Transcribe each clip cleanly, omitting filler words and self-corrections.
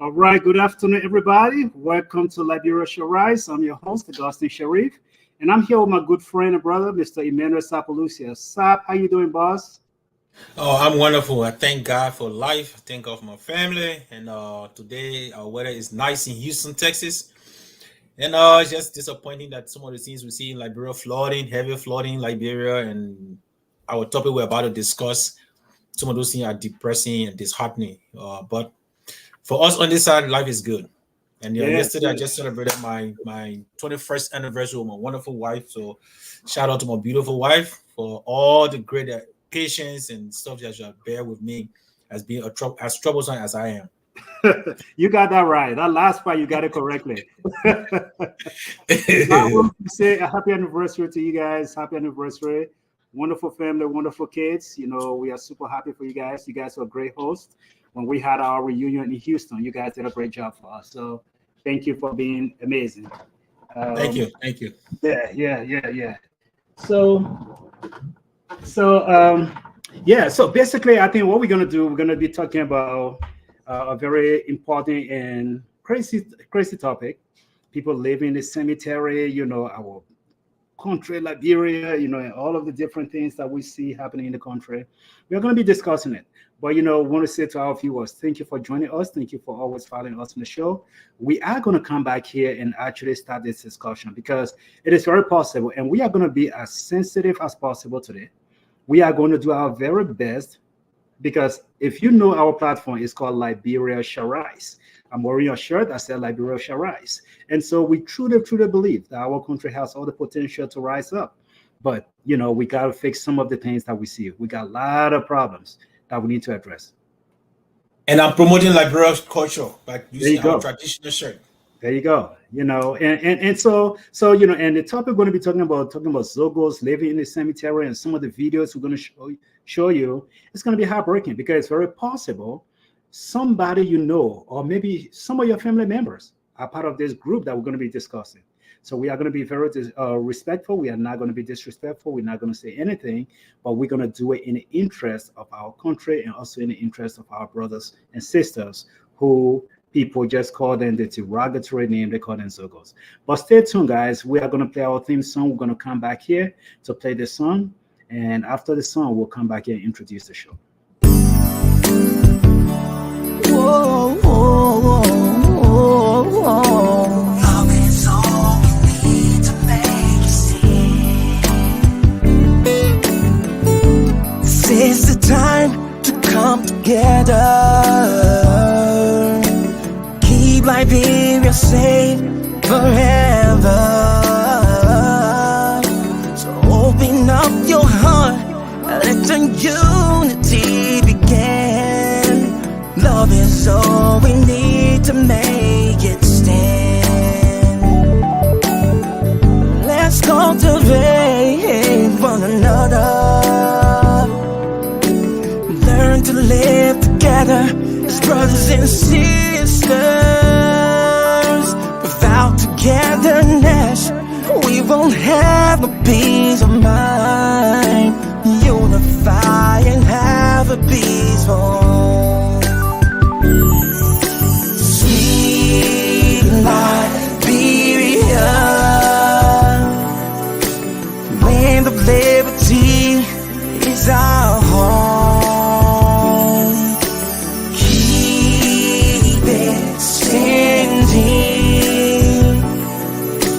All right, good afternoon, everybody. Welcome to Liberia Shall Rise. I'm your host, Augustine Sharif, and I'm here with my good friend and brother, Mr. Emmanuel Sapalucia. Sap, how you doing, boss? Oh, I'm wonderful. I thank God for life. I thank God for my family. And today our weather is nice in Houston, Texas. And it's just disappointing that some of the things we see in Liberia, flooding, heavy flooding in Liberia, and our topic we're about to discuss, some of those things are depressing and disheartening. But for us on this side, life is good. And Yes, yesterday I just yes. celebrated my 21st anniversary with my wonderful wife. So shout out to my beautiful wife for all the great patience and stuff that you have bear with me as being as troublesome as I am. You got that right. That last part, you got it correctly. So I want to say a happy anniversary to you guys. Happy anniversary. Wonderful family, wonderful kids. You know, we are super happy for you guys. You guys were a great host. When we had our reunion in Houston, you guys did a great job for us. So thank you for being amazing. Thank Um, you. Thank you. yeah. So, so yeah. So basically, I think what we're gonna do, we're gonna be talking about a very important and crazy topic. People living in the cemetery. You know, our country, Liberia, you know, and all of the different things that we see happening in the country. We're going to be discussing it. But, you know, I want to say to our viewers, thank you for joining us. Thank you for always following us on the show. We are going to come back here and actually start this discussion because it is very possible. And we are going to be as sensitive as possible today. We are going to do our very best because if you know our platform is called Liberia Shall Rise. I'm wearing a shirt that says Liberia Shall Rise. And so we truly believe that our country has all the potential to rise up. But, you know, we got to fix some of the things that we see. We got a lot of problems that we need to address. And I'm promoting Liberia's culture by There you using our go. traditional shirt. There you go. You know, and so you know, and the topic we're going to be talking about Zogos living in the cemetery, and some of the videos we're going to show you. It's going to be heartbreaking because it's very possible somebody you know, or maybe some of your family members are part of this group that we're going to be discussing. So we are going to be very respectful. We are not going to be disrespectful. We're not going to say anything, but we're going to do it in the interest of our country and also in the interest of our brothers and sisters who people just call them the derogatory name. They call them Zogos. But stay tuned, guys. We are going to play our theme song. We're going to come back here to play the song. And after the song, we'll come back here and introduce the show. Whoa, whoa, whoa, whoa. Love is all we need to make it see. This is the time to come together. Keep Liberia safe forever. So open up your heart and let the unity begin. Love is all we need to make it stand. Let's cultivate one another. Learn to live together as brothers and sisters. Without togetherness, we won't have no peace of mind. Unify and have a peaceful Liberia, land of liberty is our home. Keep it standing.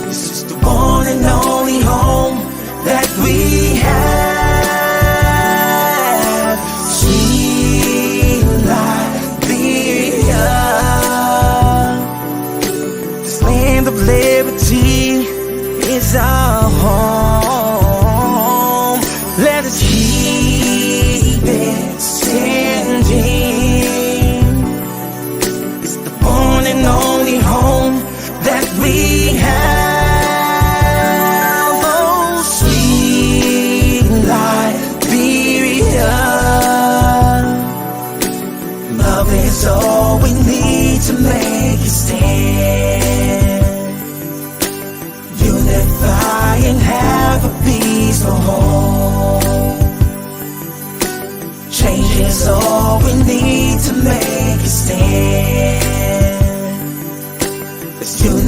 This is the one and only home that we have. Sweet Liberia, land of liberty is our home. Let us keep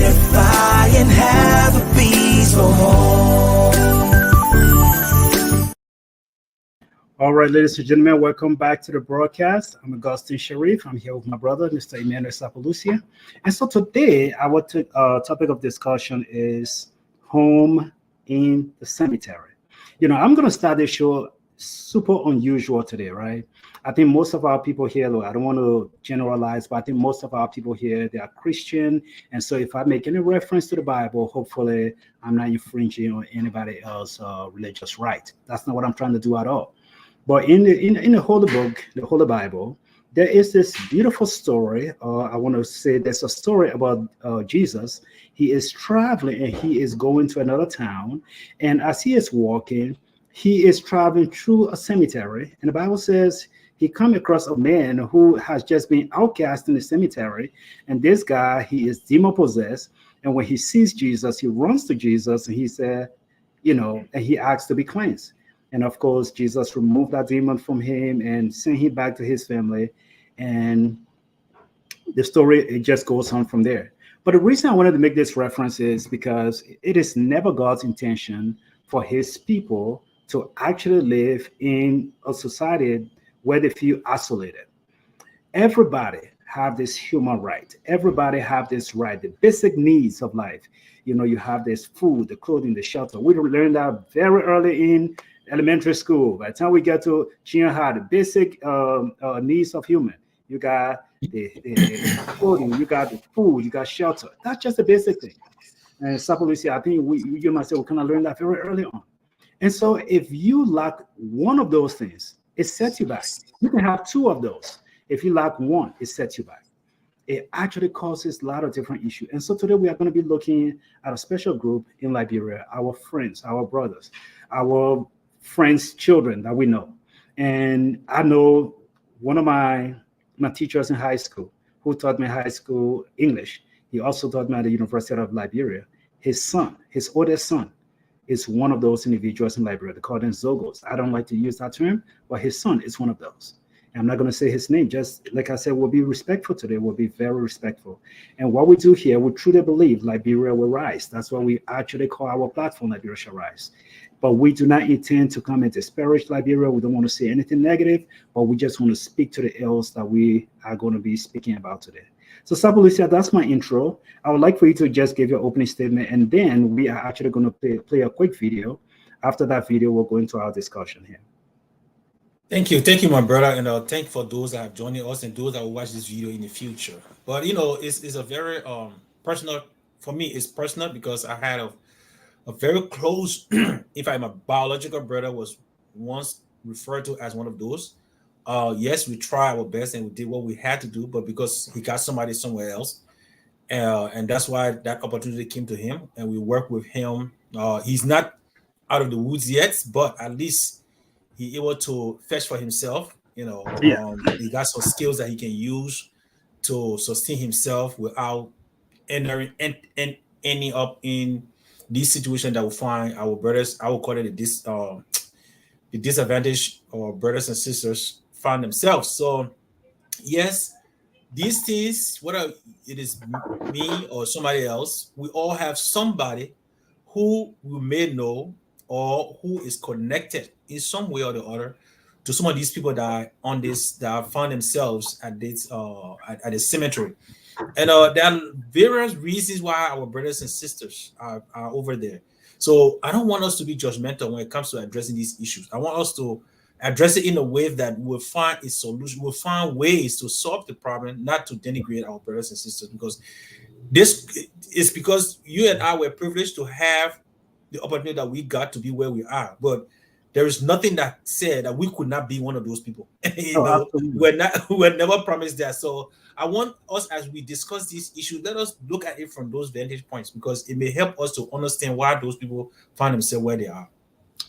unify and have a peaceful home. All right, ladies and gentlemen, welcome back to the broadcast. I'm Augustine Sharif. I'm here with my brother, Mr. Emmanuel Sapalucia. And so today, our topic of discussion is home in the cemetery. I'm going to start this show super unusual today, right? I think most of our people here, look, I don't want to generalize, but I think most of our people here, they are Christian. And so if I make any reference to the Bible, hopefully I'm not infringing on anybody else's religious right. That's not what I'm trying to do at all. But in the Holy Book, the Holy Bible, there is this beautiful story. I want to say there's a story about Jesus. He is traveling and he is going to another town. And as he is walking, he is traveling through a cemetery. And the Bible says he come across a man who has just been outcast in the cemetery. And this guy, he is demon possessed. And when he sees Jesus, he runs to Jesus and he said, and he asks to be cleansed. And of course, Jesus removed that demon from him and sent him back to his family. And the story, it just goes on from there. But the reason I wanted to make this reference is because it is never God's intention for his people to actually live in a society where they feel isolated. Everybody have this human right. Everybody have this right, the basic needs of life. You have this food, the clothing, the shelter. We learned that very early in elementary school. By the time we get to junior high, the basic needs of human. You got the clothing, you got the food, you got shelter. That's just the basic thing. And Sapalucia, I think you and myself kind of learned that very early on. And so if you lack one of those things, it sets you back. You can have two of those. If you lack one, it sets you back. It actually causes a lot of different issues. And so today we are going to be looking at a special group in Liberia, our friends, our brothers, our friends' children that we know. And I know one of my teachers in high school who taught me high school English. He also taught me at the University of Liberia. His son, his oldest son, is one of those individuals in Liberia. They call them Zogos. I don't like to use that term, but his son is one of those. And I'm not going to say his name. Just like I said, we'll be respectful today. We'll be very respectful. And what we do here, we truly believe Liberia will rise. That's why we actually call our platform Liberia Shall Rise. But we do not intend to come and disparage Liberia. We don't want to say anything negative, but we just want to speak to the ills that we are going to be speaking about today. So Sapalucia, that's my intro. I would like for you to just give your opening statement, and then we are actually going to play a quick video. After that video, we'll go into our discussion here. Thank you, my brother, and thank for those that have joined us and those that will watch this video in the future. But it's a very personal for me. It's personal because I had a very close, in fact, my biological brother was once referred to as one of those. Yes, we tried our best and we did what we had to do, but because he got somebody somewhere else, and that's why that opportunity came to him, and we worked with him. He's not out of the woods yet, but at least he able to fetch for himself. He got some skills that he can use to sustain himself without ending up in this situation that we find our brothers, I will call it the disadvantage our brothers and sisters find themselves. So yes, these things, whether it is me or somebody else, we all have somebody who we may know or who is connected in some way or the other to some of these people that find themselves at this at the cemetery. And there are various reasons why our brothers and sisters are over there. So I don't want us to be judgmental when it comes to addressing these issues. I want us to address it in a way that we'll find a solution. We'll find ways to solve the problem, not to denigrate our brothers and sisters, because this is because you and I were privileged to have the opportunity that we got to be where we are. But there is nothing that said that we could not be one of those people. We're never promised that. So I want us, as we discuss these issues, let us look at it from those vantage points, because it may help us to understand why those people find themselves where they are.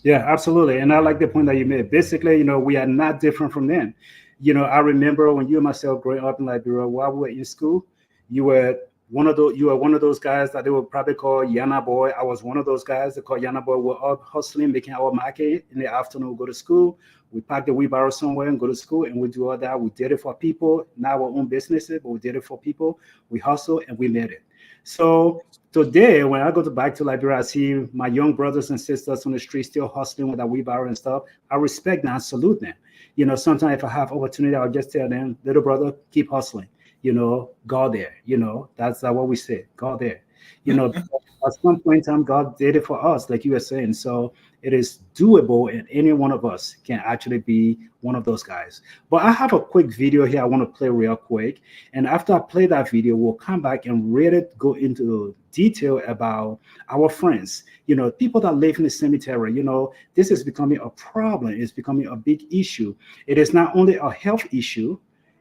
Yeah, absolutely. And I like the point that you made. Basically, we are not different from them. I remember when you and myself growing up in Liberia, while we were in school, you were one of those guys that they would probably call Yana Boy. I was one of those guys that called Yana Boy. We're up hustling, making our market. In the afternoon, we go to school. We pack the wheelbarrow somewhere and go to school, and we do all that. We did it for people, not our own businesses, but we did it for people. We hustle and we made it. So today, when I go back to Liberia, I see my young brothers and sisters on the street still hustling with a wheelbarrow and stuff. I respect them, I salute them. Sometimes if I have opportunity, I'll just tell them, little brother, keep hustling. God there. That's what we say, God there. At some point in time, God did it for us, like you were saying. So it is doable, and any one of us can actually be one of those guys. But I have a quick video here I want to play real quick. And after I play that video, we'll come back and really go into detail about our friends, people that live in the cemetery. This is becoming a problem. It's becoming a big issue. It is not only a health issue.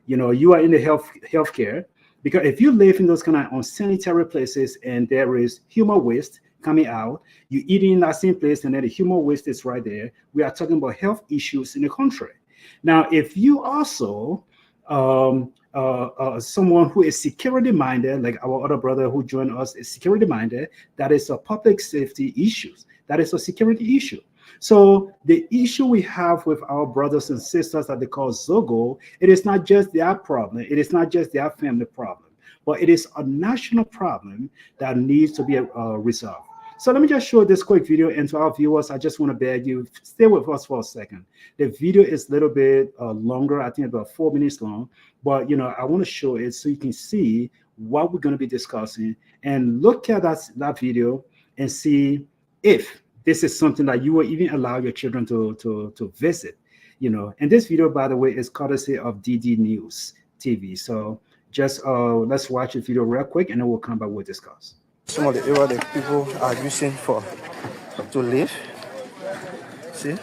You are in the healthcare, because if you live in those kind of unsanitary places and there is human waste coming out, you eat in that same place and then the human waste is right there. We are talking about health issues in the country. Now, if you also someone who is security minded, like our other brother who joined us is security minded, that is a public safety issues. That is a security issue. So the issue we have with our brothers and sisters that they call Zogo, it is not just their problem. It is not just their family problem, but it is a national problem that needs to be resolved. So let me just show this quick video, and to our viewers, I just want to beg you, stay with us for a second. The video is a little bit longer, I think about 4 minutes long, but I want to show it so you can see what we're going to be discussing, and look at that video and see if this is something that you will even allow your children to visit, And this video, by the way, is courtesy of DD News TV. So just let's watch the video real quick, and then we'll come back, we'll discuss. Some of the area that people are using to live. See?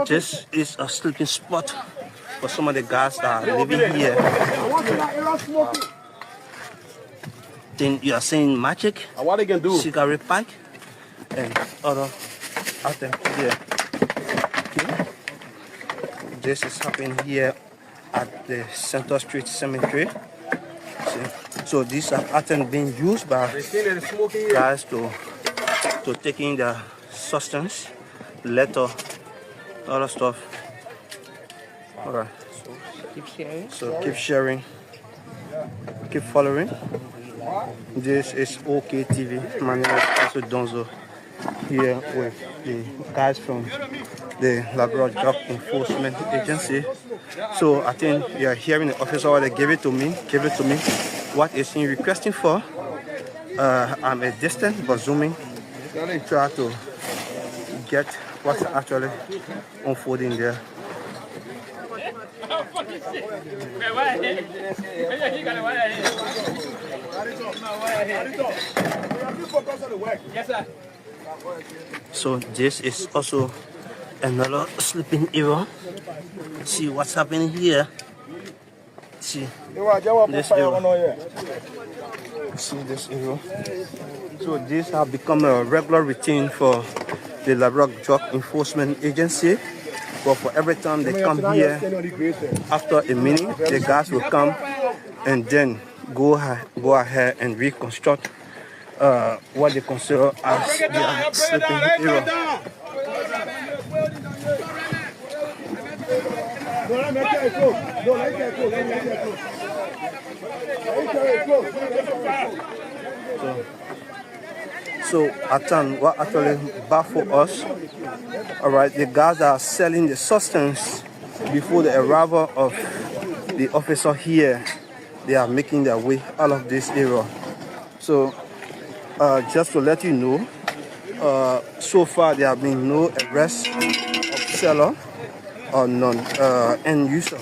This is a sleeping spot for some of the guys that are living here. Then you are seeing magic, cigarette pack, and other items here. Okay. This is happening here at the Center Street Cemetery. See? So these are items being used by guys to taking their substance, letter, other stuff. Alright. So keep sharing, keep following. This is OK TV. My name is also Donzo, here with the guys from the Liberia Drug Enforcement Agency. So I think you are hearing the officer that gave it to me. What is he requesting for? I'm a distance but zooming. Try to get what's actually unfolding there. So this is also another sleeping area. See what's happening here. See this area. See this area. So this has become a regular routine for the Liberia Drug Enforcement Agency. But for every time they come here, after a meeting, the guys will come and then go ahead and reconstruct what they consider as their sleeping area. So at time, what actually baffled us, all right, the guys are selling the substance before the arrival of the officer here. They are making their way out of this area. So just to let you know, so far there have been no arrest of seller or end user.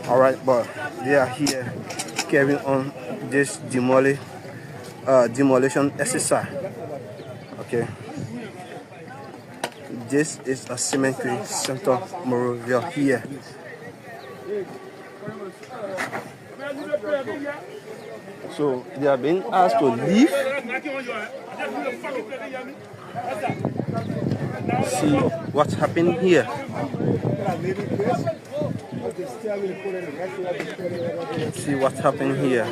All right, but they are here carrying on this demolition exercise. Okay, this is a cemetery center, Morovia here. So they are being asked to leave. See what's happening here. See what's happening here.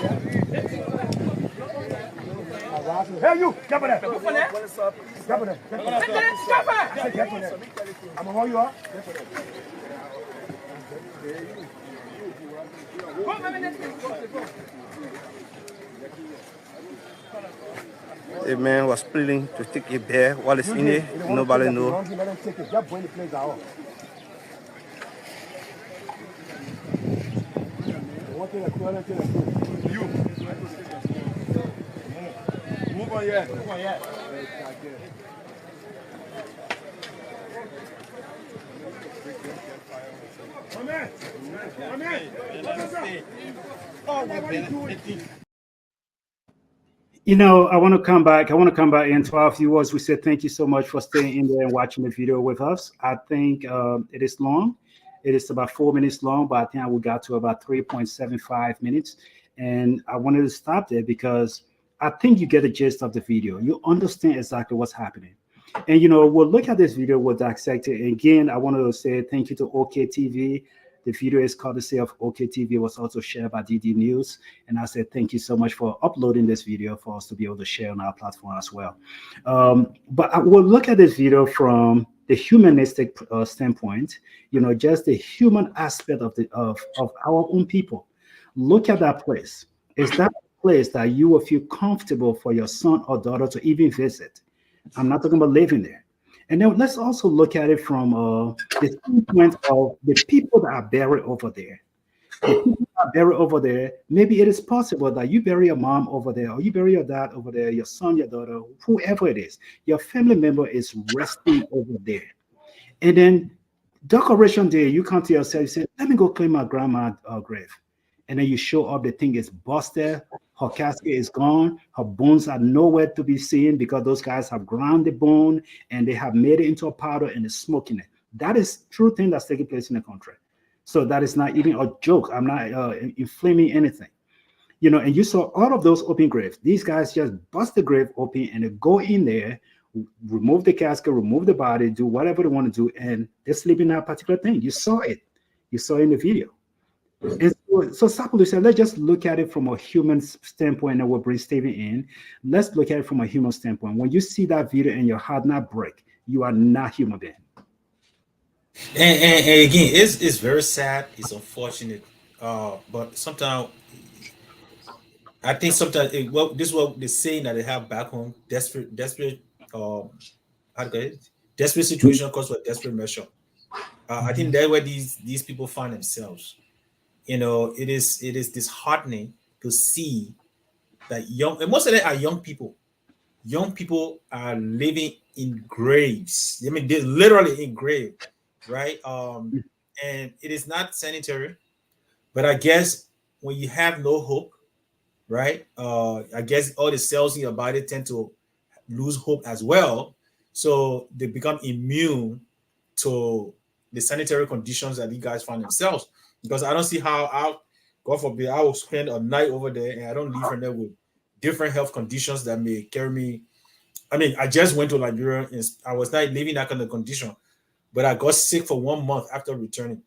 Hey, you! Get on there! Get on there! I'm gonna hold you up. A man was pleading to take a bear while it's in there. Nobody knows. Move on here. Move on here. Come in. Come in. Oh, what are you doing? You know, I want to come back. And to our viewers, we say thank you so much for staying in there and watching the video with us. I think it is long. It is about 4 minutes long, but I think we got to about 3.75 minutes. And I wanted to stop there because I think you get the gist of the video. You understand exactly what's happening. And, you know, we'll look at this video, we'll dissect it. And again, I want to say thank you to OKTV. The video is courtesy of OKTV. It was also shared by DD News. And I said, thank you so much for uploading this video for us to be able to share on our platform as well. But I will look at this video from the humanistic standpoint, you know, just the human aspect of our own people. Look at that place. Is that a place that you will feel comfortable for your son or daughter to even visit? I'm not talking about living there. And then let's also look at it from the standpoint of the people that are buried over there. The people that are buried over there, maybe it is possible that you bury your mom over there, or you bury your dad over there, your son, your daughter, whoever it is. Your family member is resting over there. And then decoration day, you come to yourself, you say, let me go clean my grandma's grave. And then you show up, the thing is busted, her casket is gone, her bones are nowhere to be seen because those guys have ground the bone and they have made it into a powder and they're smoking it. That is true thing that's taking place in the country. So that is not even a joke. I'm not inflaming anything. You know, and you saw all of those open graves. These guys just bust the grave open and they go in there, remove the casket, remove the body, do whatever they want to do, and they're sleeping in that particular thing. You saw it. You saw it in the video. And so Sapulu said, let's just look at it from a human standpoint, and we'll bring Stephen in. Let's look at it from a human standpoint. When you see that video and your heart not break, you are not human being. And again, it's very sad. It's unfortunate. But sometimes I think sometimes this is what they're saying that they have back home. Desperate desperate situation calls for desperate measure. I think that's where these people find themselves. You know, it is disheartening to see that and most of them are young people. Young people are living in graves. I mean, they're literally in grave, right? And it is not sanitary. But I guess when you have no hope, right? I guess all the cells in your body tend to lose hope as well. So they become immune to the sanitary conditions that you guys find themselves. Because I don't see how, God forbid, I will spend a night over there and I don't leave from there with different health conditions that may carry me. I mean, I just went to Liberia and I was not living that kind of condition, but I got sick for 1 month after returning.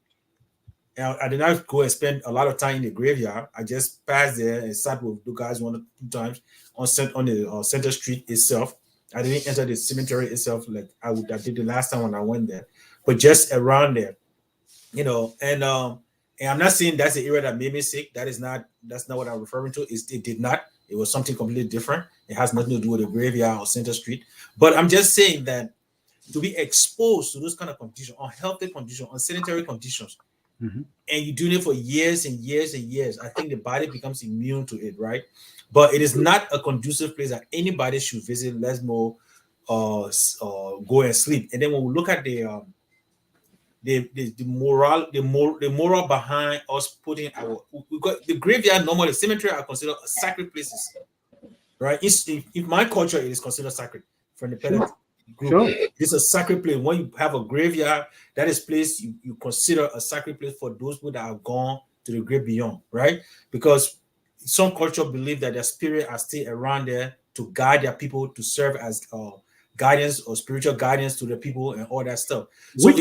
And I did not go and spend a lot of time in the graveyard. I just passed there and sat with the guys 1 or 2 times on the Center Street itself. I didn't enter the cemetery itself like I did the last time when I went there, but just around there, you know. And I'm not saying that's the area that made me sick. That's not what I'm referring to. It did not. It was something completely different. It has nothing to do with the graveyard or Center Street. But I'm just saying that to be exposed to those kind of conditions, unhealthy conditions, unsanitary conditions, and you do it for years and years and years, I think the body becomes immune to it, right? But it is not a conducive place that anybody should visit. Let's go and sleep. And then when we look at the moral behind us putting we got the graveyard, normally cemetery are considered sacred places, right? In my culture, it is considered sacred for the independent group. Sure. It's a sacred place. When you have a graveyard, that is place you consider a sacred place for those people that are gone to the great beyond, right? Because some culture believe that their spirit are still around there to guide their people, to serve as guidance or spiritual guidance to the people and all that stuff. So which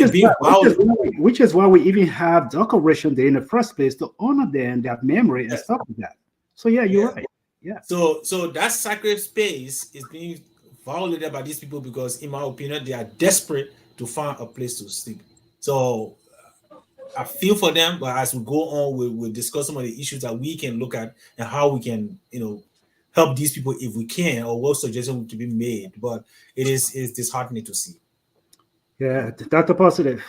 is why we even have Decoration Day in the first place, to honor them, their memory and stuff like that. So yeah, you're right. Yeah. So that sacred space is being violated by these people because, in my opinion, they are desperate to find a place to sleep. So I feel for them, but as we go on, we'll discuss some of the issues that we can look at and how we can, help these people if we can, or what suggestions can be made. But it's disheartening to see. Yeah, Dr. Positive.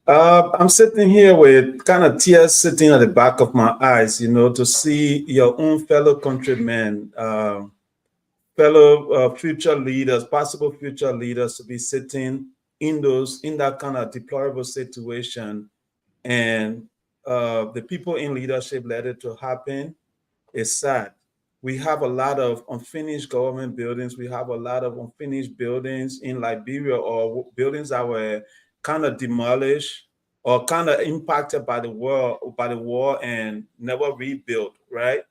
I'm sitting here with kind of tears sitting at the back of my eyes, to see your own fellow countrymen, fellow future leaders, possible future leaders, to be sitting in that kind of deplorable situation, and the people in leadership let it to happen. It's sad. We have a lot of unfinished government buildings. We have a lot of unfinished buildings in Liberia, or buildings that were kind of demolished or kind of impacted by the war and never rebuilt, right?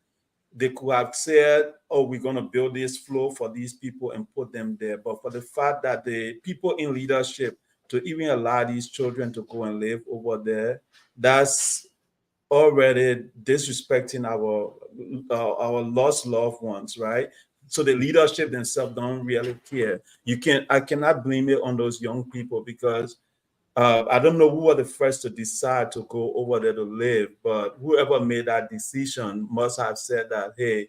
They could have said, oh, we're going to build this floor for these people and put them there. But for the fact that the people in leadership to even allow these children to go and live over there, that's already disrespecting our lost loved ones, right? So the leadership themselves don't really care. I cannot blame it on those young people, because I don't know who were the first to decide to go over there to live, but whoever made that decision must have said that, hey,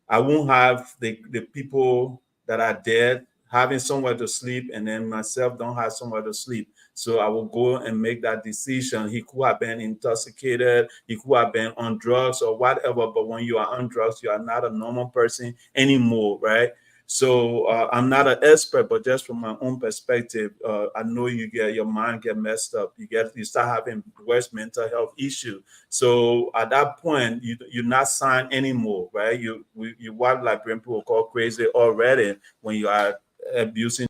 I won't have the people that are dead having somewhere to sleep, and then myself don't have somewhere to sleep. So I will go and make that decision. He could have been intoxicated, he could have been on drugs or whatever, but when you are on drugs, you are not a normal person anymore, right? So I'm not an expert, but just from my own perspective, I know your mind get messed up. You start having worse mental health issue. So at that point, you're not signed anymore, right? You what Liberian people call crazy already when you are abusing,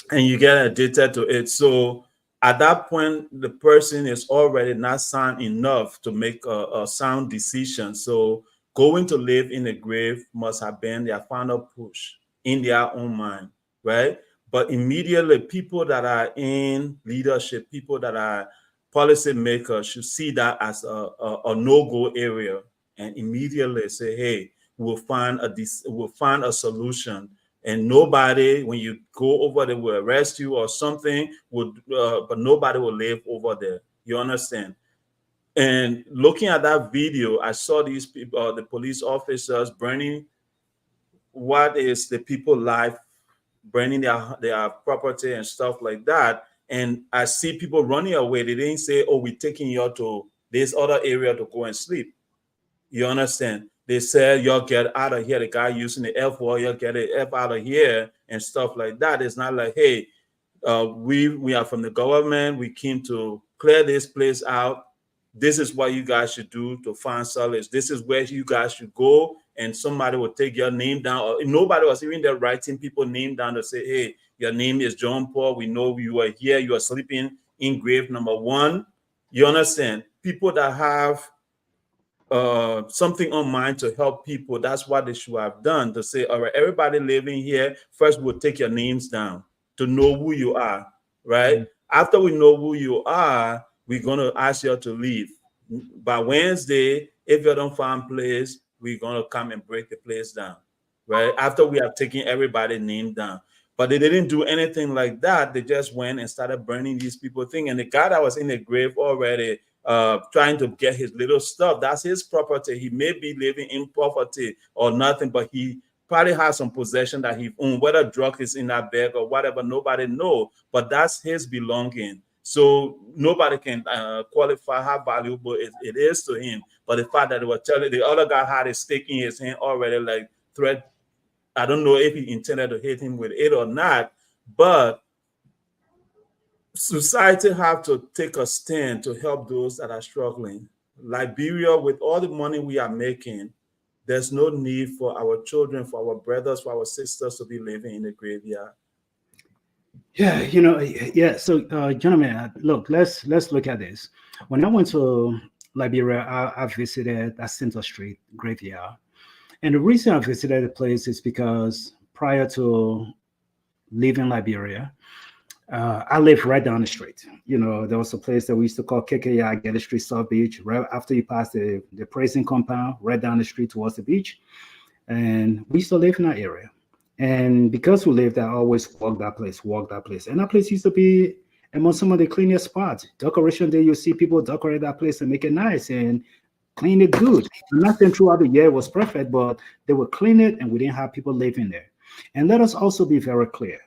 and you get addicted to it. So at that point, the person is already not sound enough to make a sound decision. So going to live in the grave must have been their final push in their own mind, right? But immediately, people that are in leadership, people that are policy makers, should see that as a no-go area, and immediately say, hey, we'll find a solution. And nobody, when you go over there, will arrest you or something, but nobody will live over there. You understand? And looking at that video, I saw these people, the police officers, burning what is the people's life, burning their property and stuff like that. And I see people running away. They didn't say, oh, we're taking you to this other area to go and sleep. You understand? They said, y'all get out of here. The guy using the F word, y'all get the F out of here and stuff like that. It's not like, hey, we are from the government. We came to clear this place out. This is what you guys should do to find solace. This is where you guys should go. And somebody will take your name down. Or nobody was even there writing people's name down to say, hey, your name is John Paul. We know you are here. You are sleeping in grave number 1. You understand? People that have something on mind to help people, that's what they should have done, to say, all right, everybody living here, first we'll take your names down to know who you are, right? After we know who you are, we're going to ask you to leave. By Wednesday, if you don't find place, we're going to come and break the place down, right? After we have taken everybody's name down. But they didn't do anything like that. They just went and started burning these people thing. And the guy that was in the grave already, trying to get his little stuff, that's his property. He may be living in poverty or nothing, but he probably has some possession that he owns, whether drug is in that bag or whatever, nobody know, but that's his belonging. So nobody can qualify how valuable it is to him. But the fact that they were telling, the other guy had a stick in his hand already, like threat. I don't know if he intended to hit him with it or not, but society have to take a stand to help those that are struggling. Liberia, with all the money we are making, there's no need for our children, for our brothers, for our sisters to be living in the graveyard. Yeah, yeah. So, gentlemen, look, let's look at this. When I went to Liberia, I visited Jacinto Street graveyard, and the reason I visited the place is because prior to leaving Liberia, I lived right down the street. There was a place that we used to call KKI, Get Street South Beach, right after you pass the prison compound, right down the street towards the beach. And we used to live in that area. And because we live there, I always walk that place. And that place used to be among some of the cleanest spots. Decoration day, you see people decorate that place and make it nice and clean it good. Nothing throughout the year was perfect, but they would clean it and we didn't have people living there. And let us also be very clear.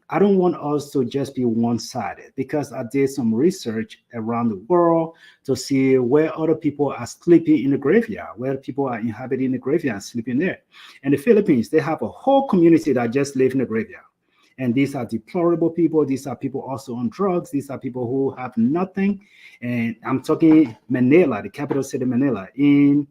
I don't want us to just be one-sided, because I did some research around the world to see where other people are sleeping in the graveyard, where people are inhabiting the graveyard and sleeping there. In the Philippines, they have a whole community that just live in the graveyard. And these are deplorable people. These are people also on drugs. These are people who have nothing. And I'm talking Manila, the capital city, Manila. The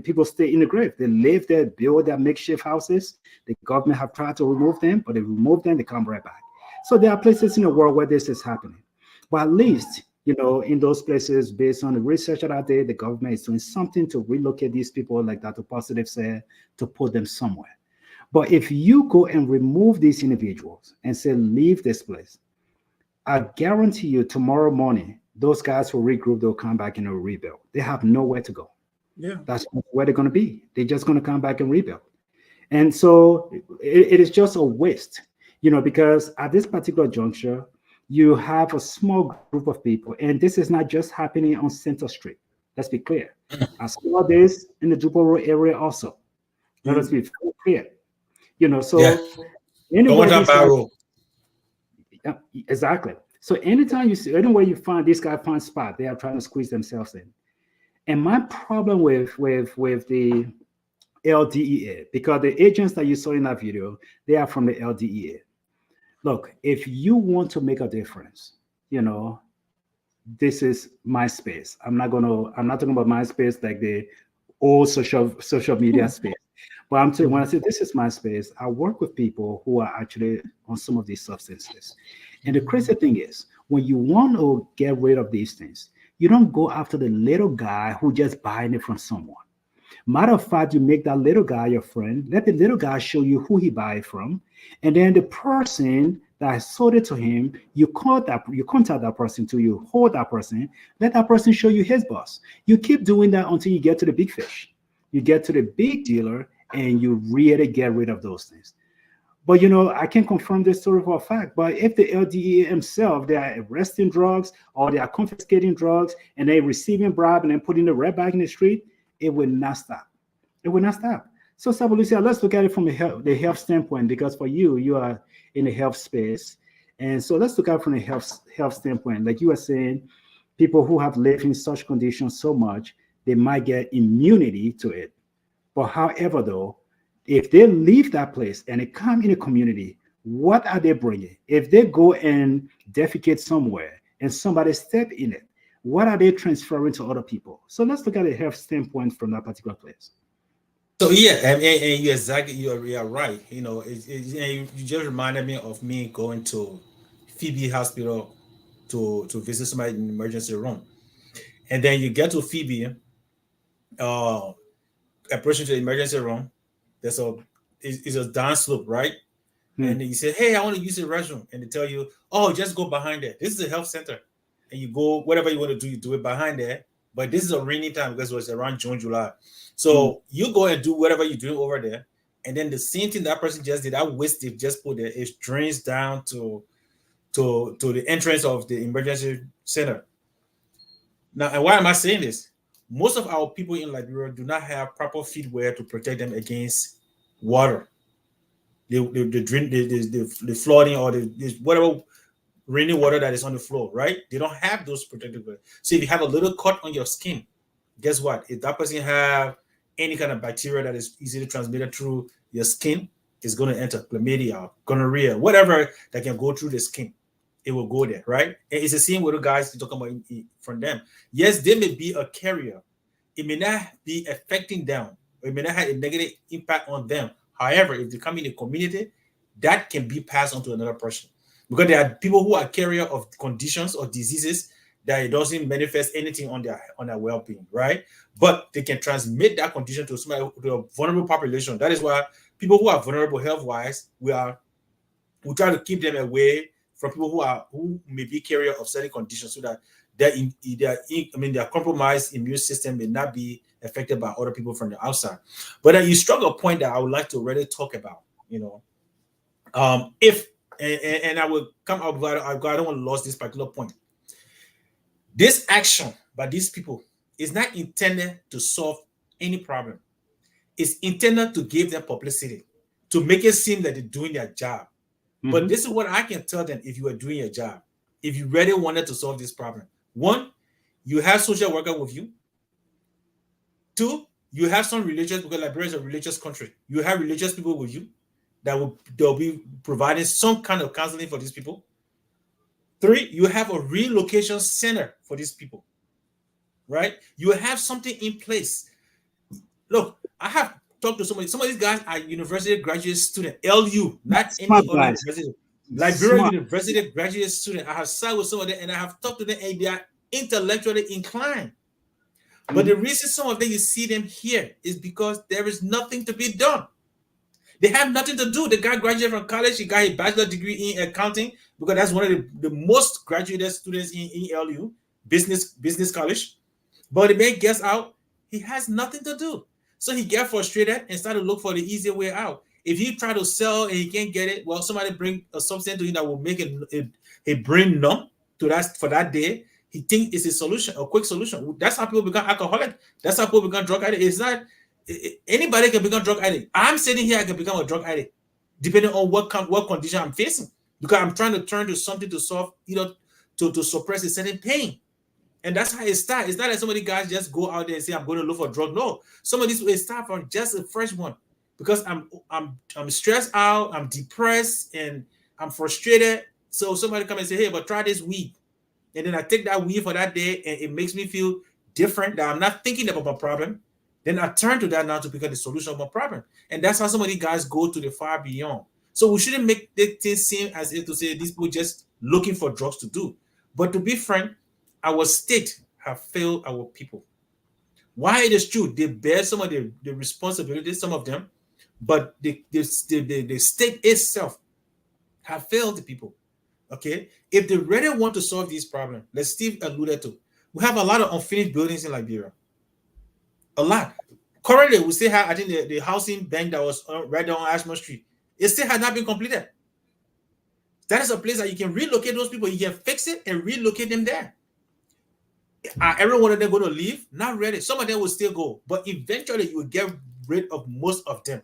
people stay in the grave. They live there, build their makeshift houses. The government have tried to remove them, but they remove them, they come right back. So there are places in the world where this is happening. But at least, in those places, based on the research that I did, the government is doing something to relocate these people, like Dr. Positive said, to put them somewhere. But if you go and remove these individuals and say, leave this place, I guarantee you tomorrow morning, those guys will regroup, they'll come back and they'll rebuild. They have nowhere to go. Yeah. That's where they're going to be. They're just going to come back and rebuild. And so it is just a waste, because at this particular juncture, you have a small group of people, and this is not just happening on Center Street. Let's be clear. I saw this in the Jupiter Road area also. Let us be very clear. So yeah, exactly. So anytime you see, anywhere you find this guy find spot, they are trying to squeeze themselves in. And my problem with the LDEA, because the agents that you saw in that video, they are from the LDEA. Look, if you want to make a difference, this is my space. I'm not talking about my space like the old social media space. But I'm saying, when I say this is my space, I work with people who are actually on some of these substances. And the crazy thing is, when you want to get rid of these things, you don't go after the little guy who just buying it from someone. Matter of fact, you make that little guy your friend. Let the little guy show you who he buy it from. And then the person that sold it to him, you contact that person till you hold that person. Let that person show you his boss. You keep doing that until you get to the big fish. You get to the big dealer and you really get rid of those things. But I can't confirm this story for a fact. But if the LDEA themselves, they are arresting drugs or they are confiscating drugs and they're receiving bribe and then putting the red back in the street, it will not stop. It will not stop. So, Sabalucia, let's look at it from the health standpoint, because for you are in the health space. And so let's look at it from the health standpoint. Like you were saying, people who have lived in such conditions so much, they might get immunity to it. But however, though, if they leave that place and they come in a community, what are they bringing? If they go and defecate somewhere and somebody step in it, what are they transferring to other people? So let's look at a health standpoint from that particular place. So yeah, and you exactly, you're right. You just reminded me of me going to Phoebe Hospital to visit somebody in the emergency room, and then you get to Phoebe, approaching to the emergency room. There's it's a down slope, right? And you say, hey, I want to use the restroom, and they tell you, oh, just go behind there. This is a health center, and you go whatever you want to do, you do it behind there. But this is a rainy time because it was around June, July. So you go and do whatever you're doing over there, and then the same thing that person just did, that waste they just put there, it drains down to the entrance of the emergency center. Now, and why am I saying this? Most of our people in Liberia do not have proper feedwear to protect them against water. The flooding or the whatever rainy water that is on the floor, right? They don't have those protective wear. So if you have a little cut on your skin, guess what? If that person have any kind of bacteria that is easily transmitted through your skin, it's going to enter chlamydia, gonorrhea, whatever that can go through the skin. It will go there, right? And it's the same with the guys you're talking about from them. Yes, they may be a carrier. It may not be affecting them. It may not have a negative impact on them. However, if they come in a community, that can be passed on to another person. Because there are people who are carrier of conditions or diseases that it doesn't manifest anything on their well-being, right? But they can transmit that condition to somebody, to a vulnerable population. That is why people who are vulnerable health-wise, we try to keep them away from people who may be carrier of certain conditions, so that their compromised immune system may not be affected by other people from the outside. But you struck a point that I would like to really talk about. You know, if and I will come out. I don't want to lose this particular point. This action by these people is not intended to solve any problem. It's intended to give them publicity, to make it seem that they're doing their job. But this is what I can tell them if you are doing your job. If you really wanted to solve this problem. One, you have social worker with you. Two, you have some religious, because Liberia is a religious country. You have religious people with you they'll be providing some kind of counseling for these people. Three, you have a relocation center for these people, right? You have something in place. Look, I have talked to some of these guys are university graduate student, LU, not any other university. Liberia University graduate student. I have sat with some of them and I have talked to them and they are intellectually inclined. But the reason some of them you see them here is because there is nothing to be done. They have nothing to do. The guy graduated from college. He got a bachelor's degree in accounting because that's one of the most graduated students in LU, business college. But the man gets out, he has nothing to do. So he get frustrated and start to look for the easier way out. If he try to sell and he can't get it, well, somebody bring a substance to him that will make a brain numb to that for that day. He thinks it's a solution, a quick solution. That's how people become alcoholic. That's how people become drug addict. It's not anybody can become drug addict. I'm sitting here, I can become a drug addict, depending on what condition I'm facing, because I'm trying to turn to something to solve, to suppress a certain pain. And that's how it starts. It's not like some of the guys just go out there and say, I'm going to look for a drug. No, some of these will start from just a fresh one. Because I'm stressed out, I'm depressed, and I'm frustrated. So somebody come and say, hey, but try this weed. And then I take that weed for that day, and it makes me feel different, that I'm not thinking about my problem. Then I turn to that now to become the solution of my problem. And that's how some of these guys go to the far beyond. So we shouldn't make the thing seem as if to say these people just looking for drugs to do. But to be frank, our state have failed our people. Why it is true, they bear some of the responsibilities, some of them, but the state itself have failed the people. Okay, if they really want to solve these problems, like Steve alluded to, we have a lot of unfinished buildings in Liberia. A lot. Currently, we still have, I think, the housing bank that was right there on Ashmore Street. It still has not been completed. That is a place that you can relocate those people. You can fix it and relocate them there. Are every one of them going to leave? Not really. Some of them will still go, but eventually you will get rid of most of them.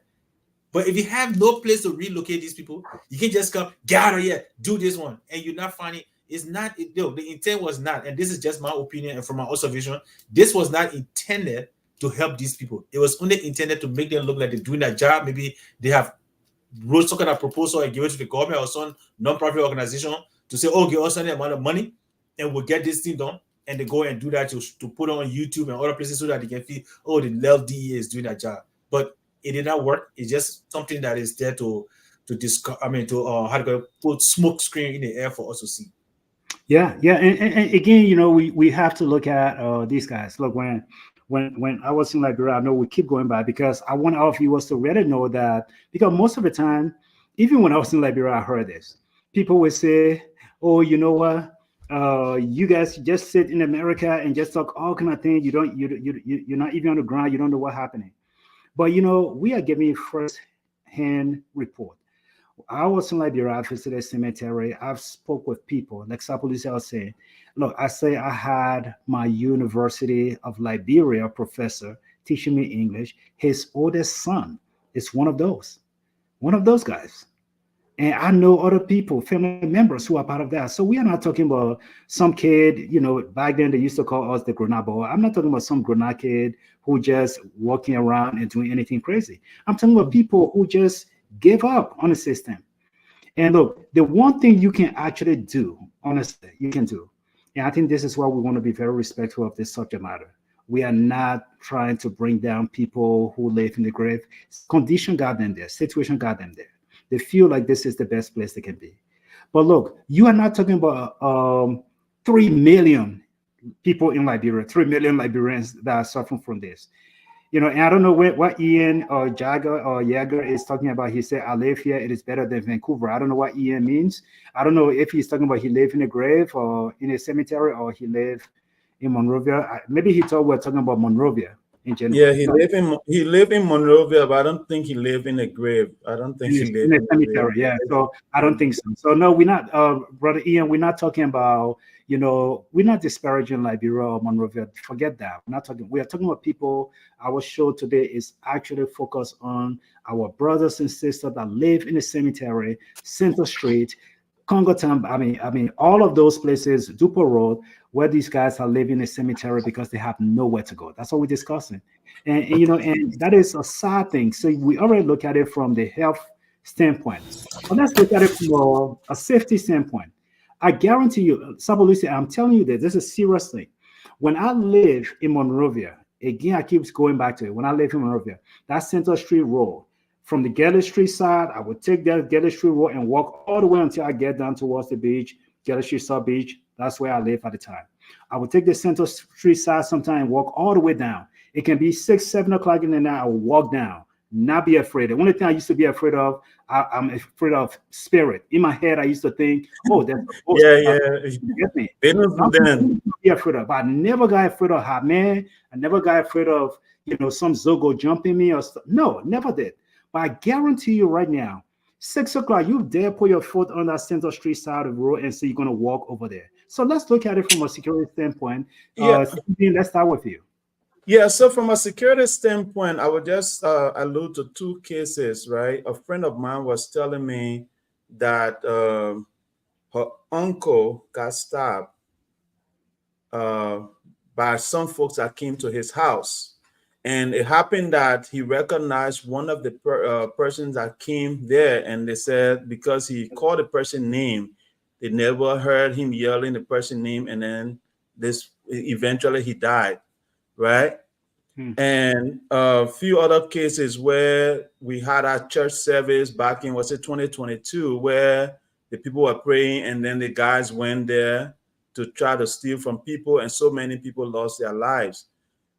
But if you have no place to relocate these people, you can just come, get out of here, do this one, and you're not finding. It's not. The intent was not, and this is just my opinion and from my observation. This was not intended to help these people. It was only intended to make them look like they're doing their job. Maybe they have wrote some kind of proposal and give it to the government or some non-profit organization to say, oh, give us any amount of money, and we'll get this thing done. And they go and do that to put it on YouTube and other places so that they can feel, oh, the LDE is doing that job. But it did not work. It's just something that is there to discuss. I mean, to put smoke screen in the air for us to see. Yeah, and again, we have to look at these guys. Look, when I was in Liberia, I know we keep going by because I want our viewers to really know that, because most of the time, even when I was in Liberia, I heard this. People would say, oh, you know what? You guys just sit in America and just talk all kind of things. You're not even on the ground. You don't know what's happening. But we are giving first-hand report. I was in Liberia. I visited a cemetery. I've spoke with people. Like Sapolisi was saying, look, I had my University of Liberia professor teaching me English. His oldest son is one of those guys. And I know other people, family members who are part of that. So we are not talking about some kid, back then they used to call us the Grenade boy. I'm not talking about some Grenade kid who just walking around and doing anything crazy. I'm talking about people who just give up on the system. And look, the one thing you can actually do, honestly, you can do. And I think this is why we want to be very respectful of this subject matter. We are not trying to bring down people who live in the grave. Condition got them there. Situation got them there. They feel like this is the best place they can be. But look, you are not talking about 3 million people in Liberia, 3 million Liberians that are suffering from this. And I don't know what Ian or Jagger or Jäger is talking about. He said, I live here. It is better than Vancouver. I don't know what Ian means. I don't know if he's talking about he live in a grave or in a cemetery or he live in Monrovia. Maybe he thought we're talking about Monrovia. in general. Yeah, he lived in Monrovia, but I don't think he lived in a grave. I don't think he lived in a in a cemetery. grave. Yeah, so I don't think so. So no, we're not, brother Ian. We're not talking about, we're not disparaging Liberia or Monrovia. Forget that. We're not talking. We are talking about people. Our show today is actually focused on our brothers and sisters that live in the cemetery, Center Street, Congotown. I mean, all of those places, Dupo Road, where these guys are living in a cemetery because they have nowhere to go. That's what we're discussing. And that is a sad thing. So we already look at it from the health standpoint. But let's look at it from a safety standpoint. I guarantee you, Sabalusi, I'm telling you this is serious thing. When I live in Monrovia, again, I keep going back to it. When I live in Monrovia, that Center Street Road, from the Gelley Street side, I would take that Gelley Street Road and walk all the way until I get down towards the beach, Gelley Street Sub Beach. That's where I live at the time. I would take the Center Street side sometime and walk all the way down. It can be 6, 7 o'clock in the night. I will walk down, not be afraid. The only thing I used to be afraid of, I'm afraid of spirit. In my head, I used to think, oh, that's a ghost. Get me. Be afraid of. But I never got afraid of hot man. I never got afraid of, some Zogo jumping me or stuff. No, never did. But I guarantee you right now, 6 o'clock, you dare put your foot on that Center Street side of the road and say you're going to walk over there. So let's look at it from a security standpoint. Let's start with you. Yeah, so from a security standpoint, I would just allude to 2 cases, right? A friend of mine was telling me that her uncle got stabbed by some folks that came to his house. And it happened that he recognized one of the persons that came there, and they said because he called the person name, they never heard him yelling the person name, and then eventually he died, right? And a few other cases where we had our church service back in, 2022, where the people were praying and then the guys went there to try to steal from people, and so many people lost their lives.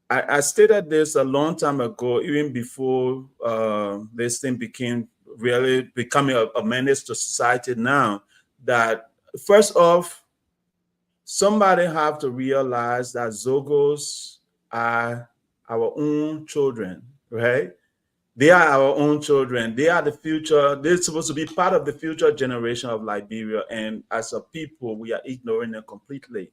I stated this a long time ago, even before this thing becoming a menace to society now, that first off, somebody have to realize that Zogos are our own children, right? They are our own children. They are the future. They're supposed to be part of the future generation of Liberia. And as a people, we are ignoring them completely.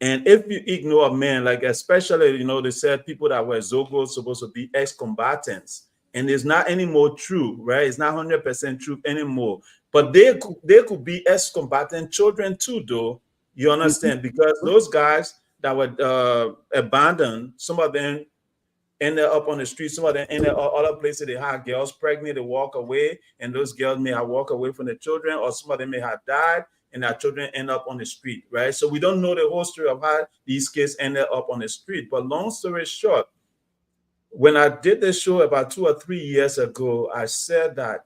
And if you ignore a man, like especially, they said people that were Zogos supposed to be ex-combatants. And it's not anymore true, right? It's not 100% true anymore. But they could be ex-combatant children too, though. You understand? Because those guys that were abandoned, some of them ended up on the street. Some of them ended up other places. They had girls pregnant, they walk away, and those girls may have walked away from the children, or some of them may have died, and our children end up on the street, right? So we don't know the whole story of how these kids ended up on the street. But long story short, when I did this show about 2 or 3 years ago, I said that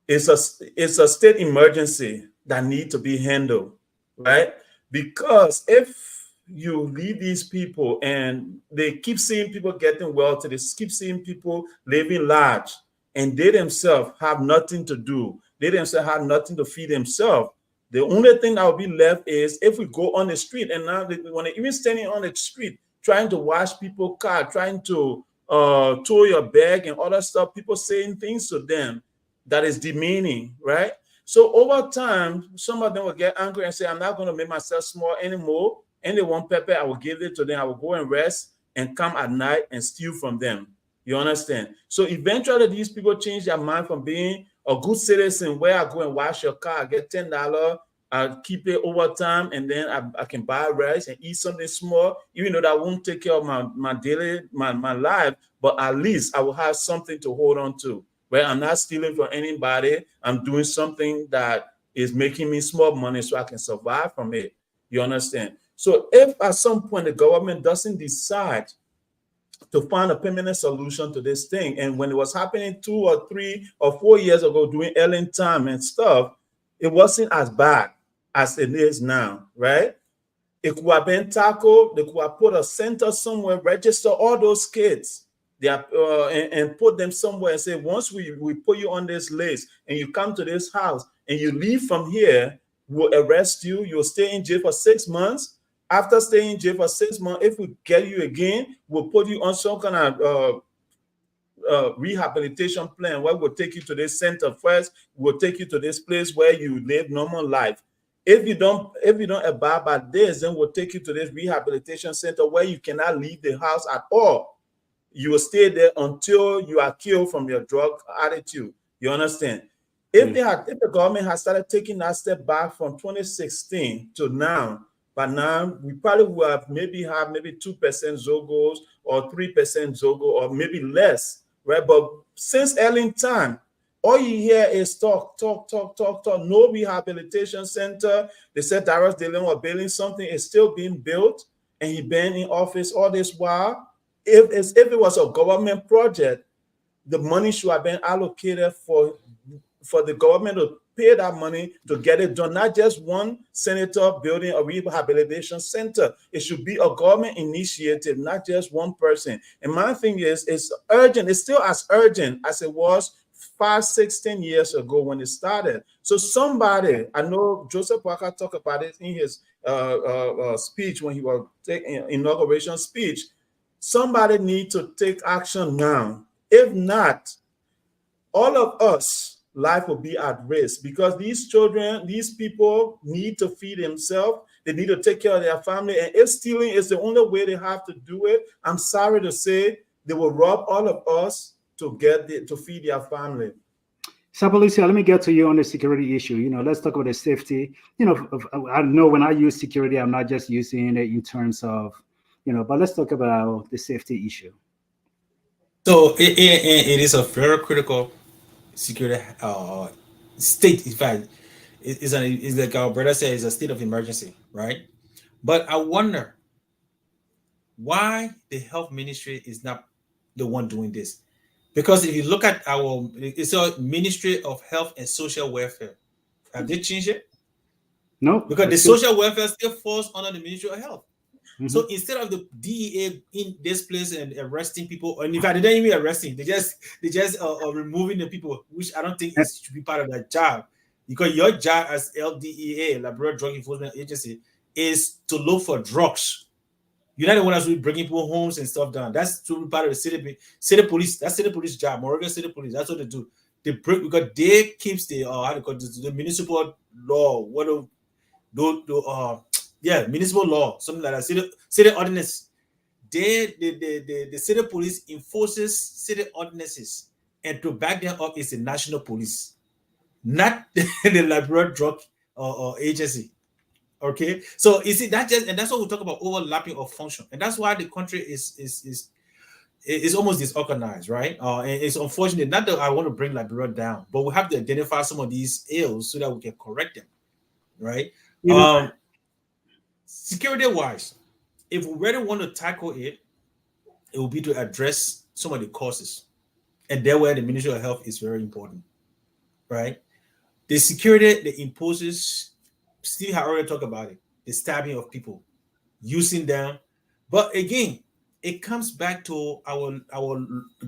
it's a state emergency that needs to be handled, right? Because if you leave these people and they keep seeing people getting wealthy, they keep seeing people living large, and they themselves have nothing to do. They themselves have nothing to feed themselves. The only thing that will be left is if we go on the street, and now when they're even standing on the street, trying to wash people's car, trying to tow your bag and other stuff, people saying things to them that is demeaning, right? So over time, some of them will get angry and say, I'm not going to make myself small anymore. And they want pepper, I will give it to them. I will go and rest and come at night and steal from them. You understand? So eventually these people change their mind from being a good citizen where I go and wash your car, I get $10, I keep it over time, and then I can buy rice and eat something small, even though that won't take care of my daily life, but at least I will have something to hold on to, where I'm not stealing from anybody. I'm doing something that is making me small money so I can survive from it. You understand? So if at some point the government doesn't decide to find a permanent solution to this thing, and when it was happening 2 or 3 or 4 years ago during Ellen time and stuff, it wasn't as bad as it is now, right? It could have been tackled. They could have put a center somewhere, register all those kids, and put them somewhere and say, once we put you on this list and you come to this house and you leave from here, we'll arrest you. You'll stay in jail for 6 months. After staying in jail for 6 months, if we get you again, we'll put you on some kind of rehabilitation plan where we'll take you to this center first. We'll take you to this place where you live normal life. If you don't abide by this, then we'll take you to this rehabilitation center where you cannot leave the house at all. You will stay there until you are killed from your drug attitude. You understand? If the government has started taking that step back from 2016 to now, but now we probably will have maybe 2% Zogos or 3% Zogo or maybe less, right? But since early time, all you hear is talk. No rehabilitation center. They said Darius Dillon was building something. It's still being built, and he been in office all this while. If it was a government project, the money should have been allocated for the government to pay that money to get it done. Not just one senator building a rehabilitation center. It should be a government initiative, not just one person. And my thing is, it's urgent. It's still as urgent as it was 5, 6, 10 years ago when it started. So somebody, I know Joseph Parker talked about it in his speech when he was taking inauguration speech. Somebody needs to take action now. If not, all of us, life will be at risk, because these children, these people need to feed themselves. They need to take care of their family. And if stealing is the only way they have to do it, I'm sorry to say, they will rob all of us to feed their family. Sapalicia, let me get to you on the security issue. Let's talk about the safety. I know when I use security, I'm not just using it in terms of, but let's talk about the safety issue. So it is a very critical security state. In fact, it's like our brother said, it's a state of emergency, right? But I wonder why the health ministry is not the one doing this. Because if you look at it's a Ministry of Health and Social Welfare. Have they changed it? No. Because the social welfare still falls under the Ministry of Health. Mm-hmm. So instead of the DEA in this place and arresting people, and in fact, they don't even arresting, they just removing the people, which I don't think should be part of that job. Because your job as LDEA, Liberia Drug Enforcement Agency, is to look for drugs. You're not the one that's really bringing people homes and stuff down. That's to be part of the city police. That's city police job. Moreover, city police. That's what they do. They break because they keeps the the municipal law. Municipal law, something like that. City ordinance. The city police enforces city ordinances, and to back them up is the national police, not the Liberia Drug Agency. Okay, so you see that's what we talk about, overlapping of function, and that's why the country is almost disorganized, right? And it's unfortunate. Not that I want to bring Liberia down, but we have to identify some of these ills so that we can correct them, right? Security-wise, if we really want to tackle it, it will be to address some of the causes, and there where the Ministry of Health is very important, right? The security that imposes. Steve had already talked about it, the stabbing of people, using them. But again, it comes back to our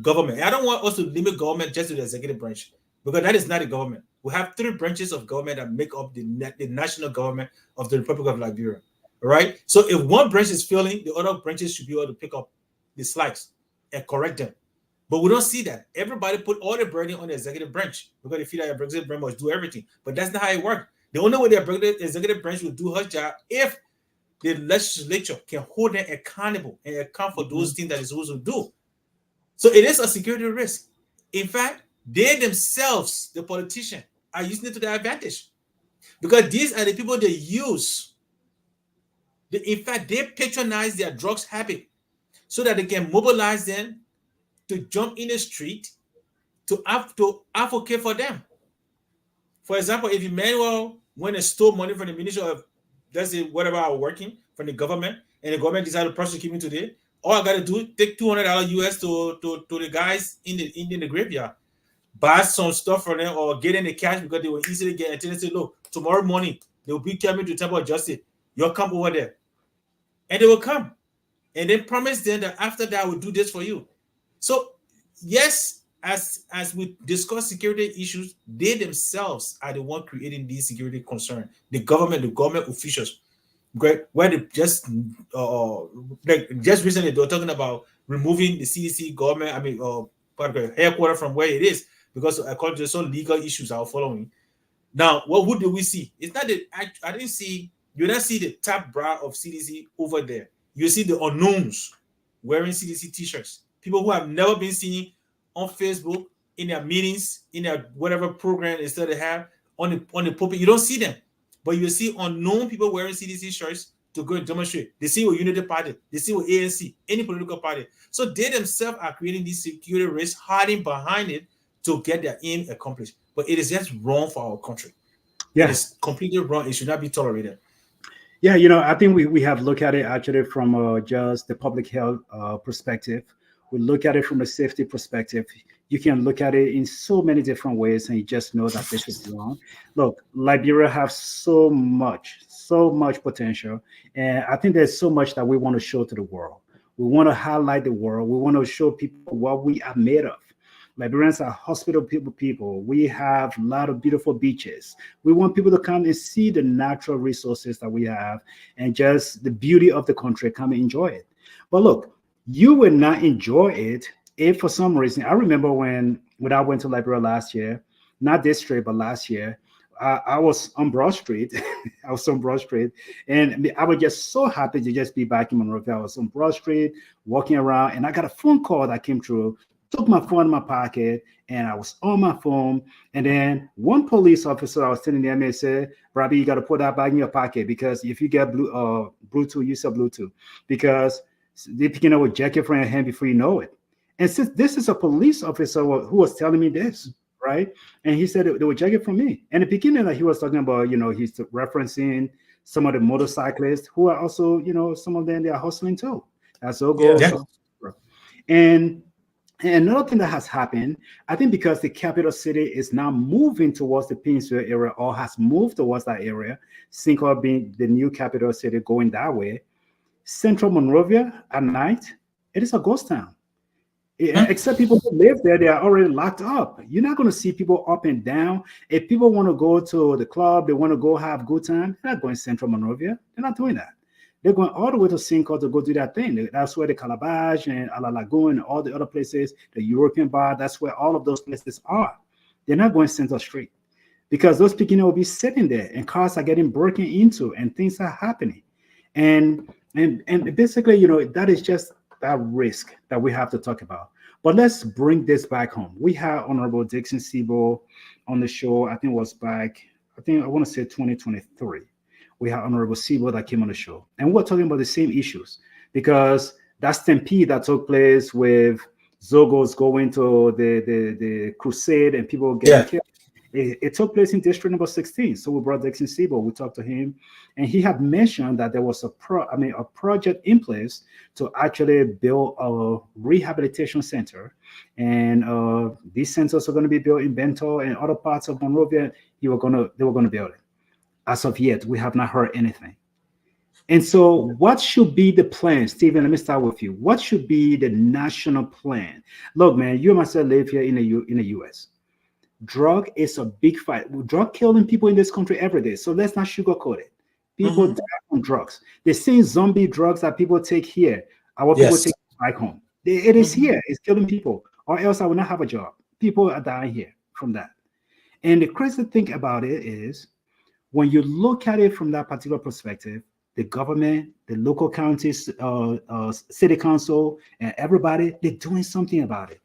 government. I don't want us to limit government just to the executive branch, because that is not the government. We have 3 branches of government that make up the national government of the Republic of Liberia, right? So if one branch is failing, the other branches should be able to pick up the slacks and correct them. But we don't see that. Everybody put all the burden on the executive branch because they feel that the executive branch must do everything. But that's not how it works. The only way the executive branch will do her job if the legislature can hold them accountable and account for those things that it's supposed to do. So it is a security risk. In fact, they themselves, the politicians, are using it to their advantage, because these are the people they use. In fact, they patronize their drugs habit so that they can mobilize them to jump in the street to advocate for them. For example, if Emmanuel went and stole money from the Ministry of, let's say, whatever are working from the government, and the government decided to prosecute me today, all I got to do, take $200 US to the guys in the graveyard, buy some stuff for them, or get in the cash because they will easily get, and they say, look, tomorrow morning, they will be coming to the Temple of Justice. You'll come over there. And they will come. And then promise them that after that, I will do this for you. So, yes, as we discuss security issues, they themselves are the one creating these security concerns. The government officials. where they just like just recently they were talking about removing the CDC government, headquarters from where it is because according to some legal issues are following. Now, who do we see? It's not that I didn't see. You don't see the top bra of CDC over there. You see the unknowns wearing CDC t-shirts. People who have never been seen on Facebook, in their meetings, in their whatever program they still have on the pulpit. You don't see them, but you see unknown people wearing CDC shirts to go and demonstrate. They see with Unity Party, they see with ANC, any political party. So they themselves are creating this security risk, hiding behind it to get their aim accomplished. But it is just wrong for our country. Yeah. It is completely wrong. It should not be tolerated. Yeah, I think we have looked at it actually from just the public health perspective. We look at it from a safety perspective. You can look at it in so many different ways, and you just know that this is wrong. Look, Liberia has so much potential, and I think there's so much that we want to show to the world. We want to highlight the world. We want to show people what we are made of. Liberians are hospitable people. We have a lot of beautiful beaches. We want people to come and see the natural resources that we have and just the beauty of the country, come and enjoy it. But look, you will not enjoy it if for some reason, I remember when I went to Liberia last year, not this trip, but last year, I was on Broad Street. I was on Broad Street, and I was just so happy to just be back in Monrovia. I was on Broad Street, walking around, and I got a phone call that came through. Took my phone in my pocket, and I was on my phone. And then one police officer I was sitting there and said, "Robbie, you got to put that bag in your pocket because if you get Bluetooth, use a Bluetooth because they're picking up a jacket from your hand before you know it." And since this is a police officer who was telling me this, right? And he said they were jacking from me. And the beginning that he was talking about, he's referencing some of the motorcyclists who are also, some of them, they are hustling too. That's Zogos. Yeah. And another thing that has happened, I think because the capital city is now moving towards the Peninsula area or has moved towards that area, Cinco being the new capital city going that way, Central Monrovia at night, it is a ghost town. Except people who live there, they are already locked up. You're not going to see people up and down. If people want to go to the club, they want to go have a good time, they're not going to Central Monrovia. They're not doing that. They're going all the way to Cinco to go do that thing. That's where the Calabash and La Lagoon and all the other places, the European bar, that's where all of those places are. They're not going Central Street because those people will be sitting there and cars are getting broken into and things are happening. And basically, that is just that risk that we have to talk about. But let's bring this back home. We had Honorable Dixon Sibo on the show. I think it was back, I want to say 2023. We had Honorable Sibo that came on the show. And we're talking about the same issues because that stampede that took place with Zogos going to the crusade and people getting killed. It took place in district number 16. So we brought Dixon Sibo. We talked to him, and he had mentioned that there was a project in place to actually build a rehabilitation center, and these centers are going to be built in Bento and other parts of Monrovia. They were going to build it. As of yet, we have not heard anything. And so, what should be the plan, Stephen? Let me start with you. What should be the national plan? Look, man, you and myself live here in the U.S. Drug is a big fight. Drug killing people in this country every day. So let's not sugarcoat it. People die from drugs. The same zombie drugs that people take here, our people take back home. It is here. It's killing people. Or else I will not have a job. People are dying here from that. And the crazy thing about it is, when you look at it from that particular perspective, the government, the local counties, city council, and everybody, they're doing something about it.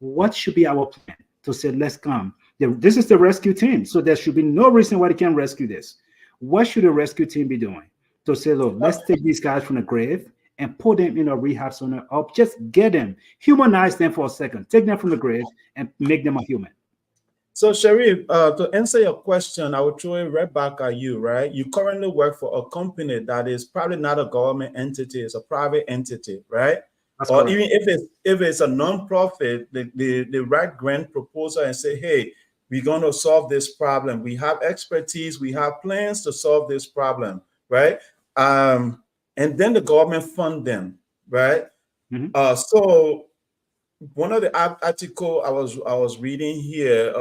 What should be our plan? To say, let's come. This is the rescue team. So there should be no reason why they can't rescue this. What should the rescue team be doing? To say, look, let's take these guys from the grave and put them in a rehab center up. Just get them, humanize them for a second, take them from the grave and make them a human. So Sharif, to answer your question, I will throw it right back at you, right? You currently work for a company that is probably not a government entity, it's a private entity, right? That's or correct. Even if it's a non-profit, the right grant proposal and say, hey, we're going to solve this problem. We have expertise. We have plans to solve this problem, right? And then the government fund them, right? So one of the article I was reading here,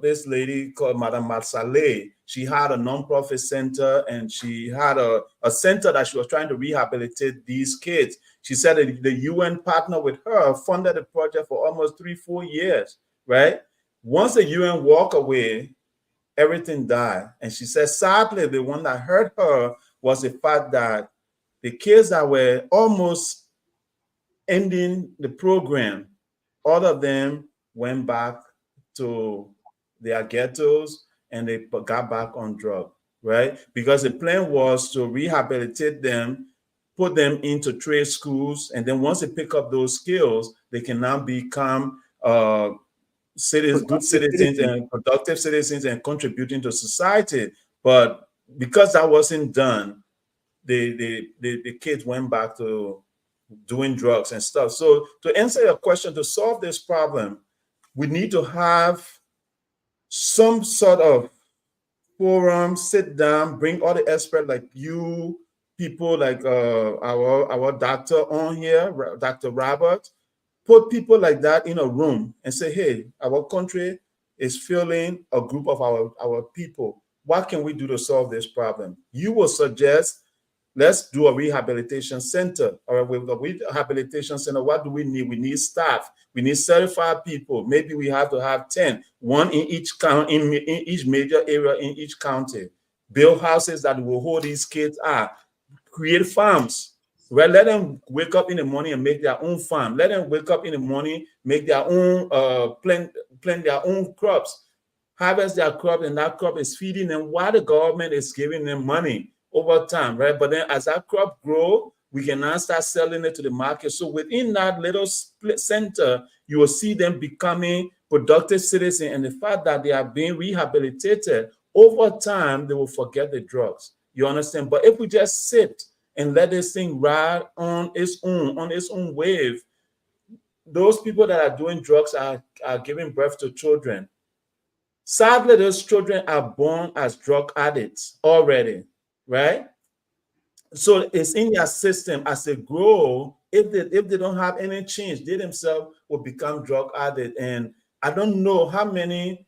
this lady called Madame Marsalé, she had a nonprofit center, and she had a center that she was trying to rehabilitate these kids. She said that the UN partnered with her, funded the project for almost 3-4 years, right? Once the UN walked away, everything died. And she said, sadly, the one that hurt her was the fact that the kids that were almost ending the program, all of them went back to their ghettos and they got back on drug, right? Because the plan was to rehabilitate them, put them into trade schools, and then once they pick up those skills, they can now become good citizens and productive citizens and contributing to society. But because that wasn't done, the kids went back to doing drugs and stuff. So to answer your question, to solve this problem, we need to have some sort of forum, sit down, bring all the experts like you, people like our doctor on here, Dr. Robert, put people like that in a room and say, hey, our country is failing a group of our people. What can we do to solve this problem? You will suggest, let's do a rehabilitation center. All right, with the rehabilitation center, what do we need? We need staff. We need certified people. Maybe we have to have 10, one in each county, in each major area in each county. Build houses that will hold these kids up. Create farms. Well, let them wake up in the morning and make their own farm. Let them wake up in the morning, make their own plant their own crops, harvest their crop, and that crop is feeding them while the government is giving them money over time, right? But then as that crop grow, we can now start selling it to the market. So within that little split center, you will see them becoming productive citizens, and the fact that they are being rehabilitated over time, they will forget the drugs. You understand? But if we just sit and let this thing ride on its own wave, those people that are doing drugs are giving birth to children. Sadly, those children are born as drug addicts already, right? So it's in their system as they grow. If they don't have any change, they themselves will become drug addicts. And I don't know how many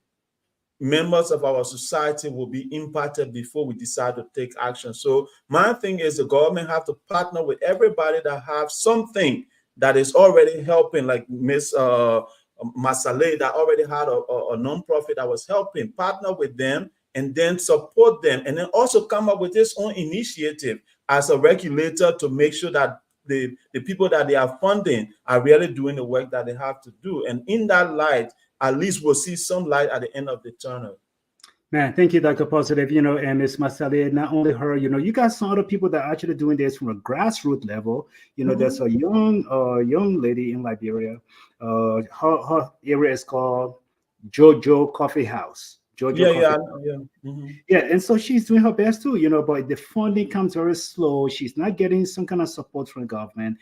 members of our society will be impacted before we decide to take action. So my thing is the government have to partner with everybody that have something that is already helping, like Miss Masale that already had a nonprofit that was helping, partner with them and then support them, and then also come up with its own initiative as a regulator to make sure that the people that they are funding are really doing the work that they have to do. And in that light, at least we'll see some light at the end of the tunnel. Man, thank you, Dr. Positive. And Ms. Masalia, not only her, you got some other people that are actually doing this from a grassroots level. There's a young lady in Liberia. Her area is called JoJo Coffee House. Yeah, and so she's doing her best too, but the funding comes very slow. She's not getting some kind of support from the government,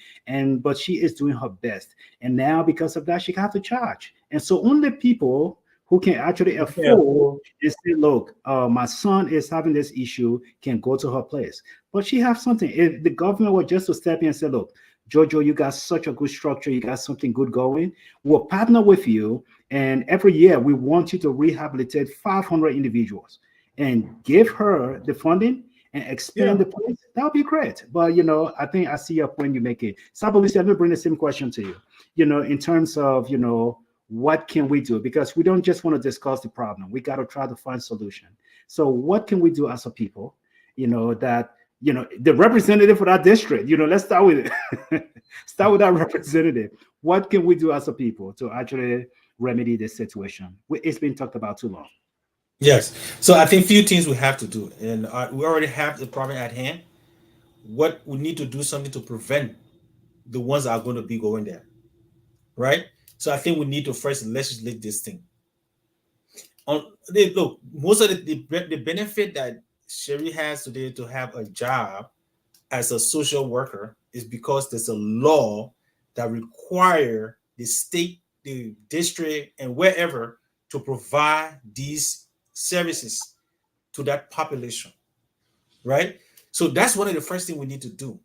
but she is doing her best. And now because of that, she have to charge. And so only people who can actually afford and say, look, my son is having this issue, can go to her place. But she have something. If the government were just to step in and say, look, Jojo, you got such a good structure, you got something good going, we'll partner with you. And every year we want you to rehabilitate 500 individuals and give her the funding and expand the place. That would be great. But, I think I see your point you make it. Sabalusi, I'm going to bring the same question to you, in terms of, what can we do? Because we don't just want to discuss the problem. We got to try to find solution. So what can we do as a people, that, the representative for that district, let's start with it. Start with that representative. What can we do as a people to actually remedy this situation? It's been talked about too long. Yes. So I think few things we have to do, and we already have the problem at hand. What we need to do something to prevent the ones that are going to be going there, right? So I think we need to first legislate this thing. Look, most of the benefit that Sherry has today to have a job as a social worker is because there's a law that require the state, the district, and wherever to provide these services to that population, right? So that's one of the first things we need to do.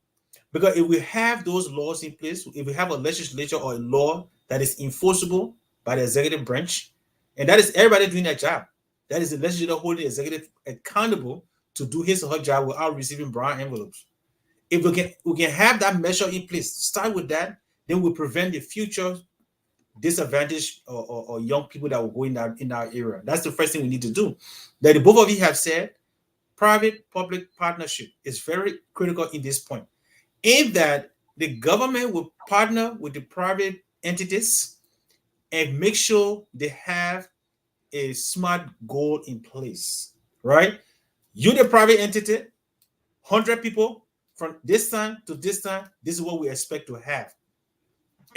Because if we have those laws in place, if we have a legislature or a law that is enforceable by the executive branch, and that is everybody doing their job. That is the legislature holding the executive accountable to do his or her job without receiving brown envelopes. If we can have that measure in place, start with that, then we'll prevent the future disadvantaged or young people that will go in that area. That's the first thing we need to do. That the both of you have said, private-public partnership is very critical in this point. In that the government will partner with the private entities and make sure they have a smart goal in place, right? You, the private entity, 100 people from this time to this time, this is what we expect to have.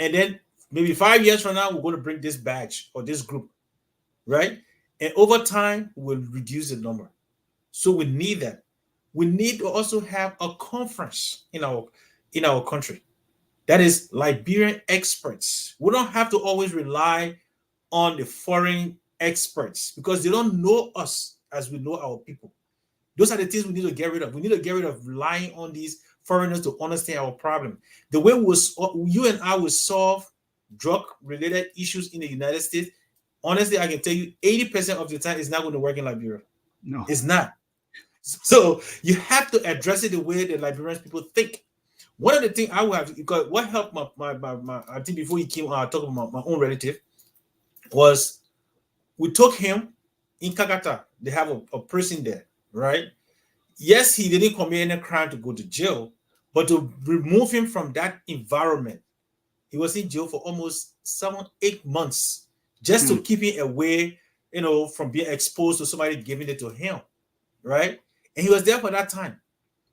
And then maybe 5 years from now, we're going to bring this batch or this group, right? And over time, we'll reduce the number. So we need that. We need to also have a conference in our country. That is Liberian experts. We don't have to always rely on the foreign experts because they don't know us as we know our people. Those are the things we need to get rid of. We need to get rid of relying on these foreigners to understand our problem. The way you and I will solve drug-related issues in the United States, honestly, I can tell you 80% of the time it's not going to work in Liberia. No, it's not. So you have to address it the way the Liberian people think. One of the things I will have, because what helped my I think before he came talking about my own relative was we took him in Kakata. They have a person there, right? Yes, he didn't commit any crime to go to jail, but to remove him from that environment, he was in jail for almost 7-8 months just to keep him away, from being exposed to somebody giving it to him, right? And he was there for that time.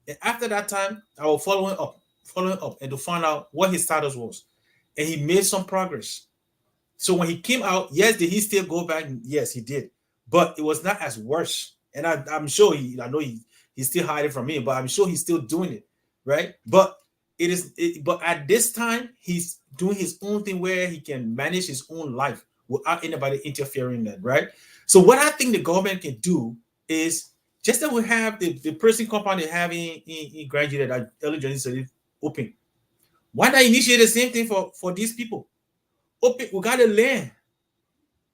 And after that time, I was following up and to find out what his status was. And he made some progress. So when he came out, yes, did he still go back? Yes, he did. But it was not as worse. And I'm sure I know he's still hiding from me, but I'm sure he's still doing it, right? But but at this time, he's doing his own thing where he can manage his own life without anybody interfering in that, right? So what I think the government can do is just that we have the prison compound they have in Grand Juliet that early Johnny said open. Why not initiate the same thing for these people? Open, we got a land,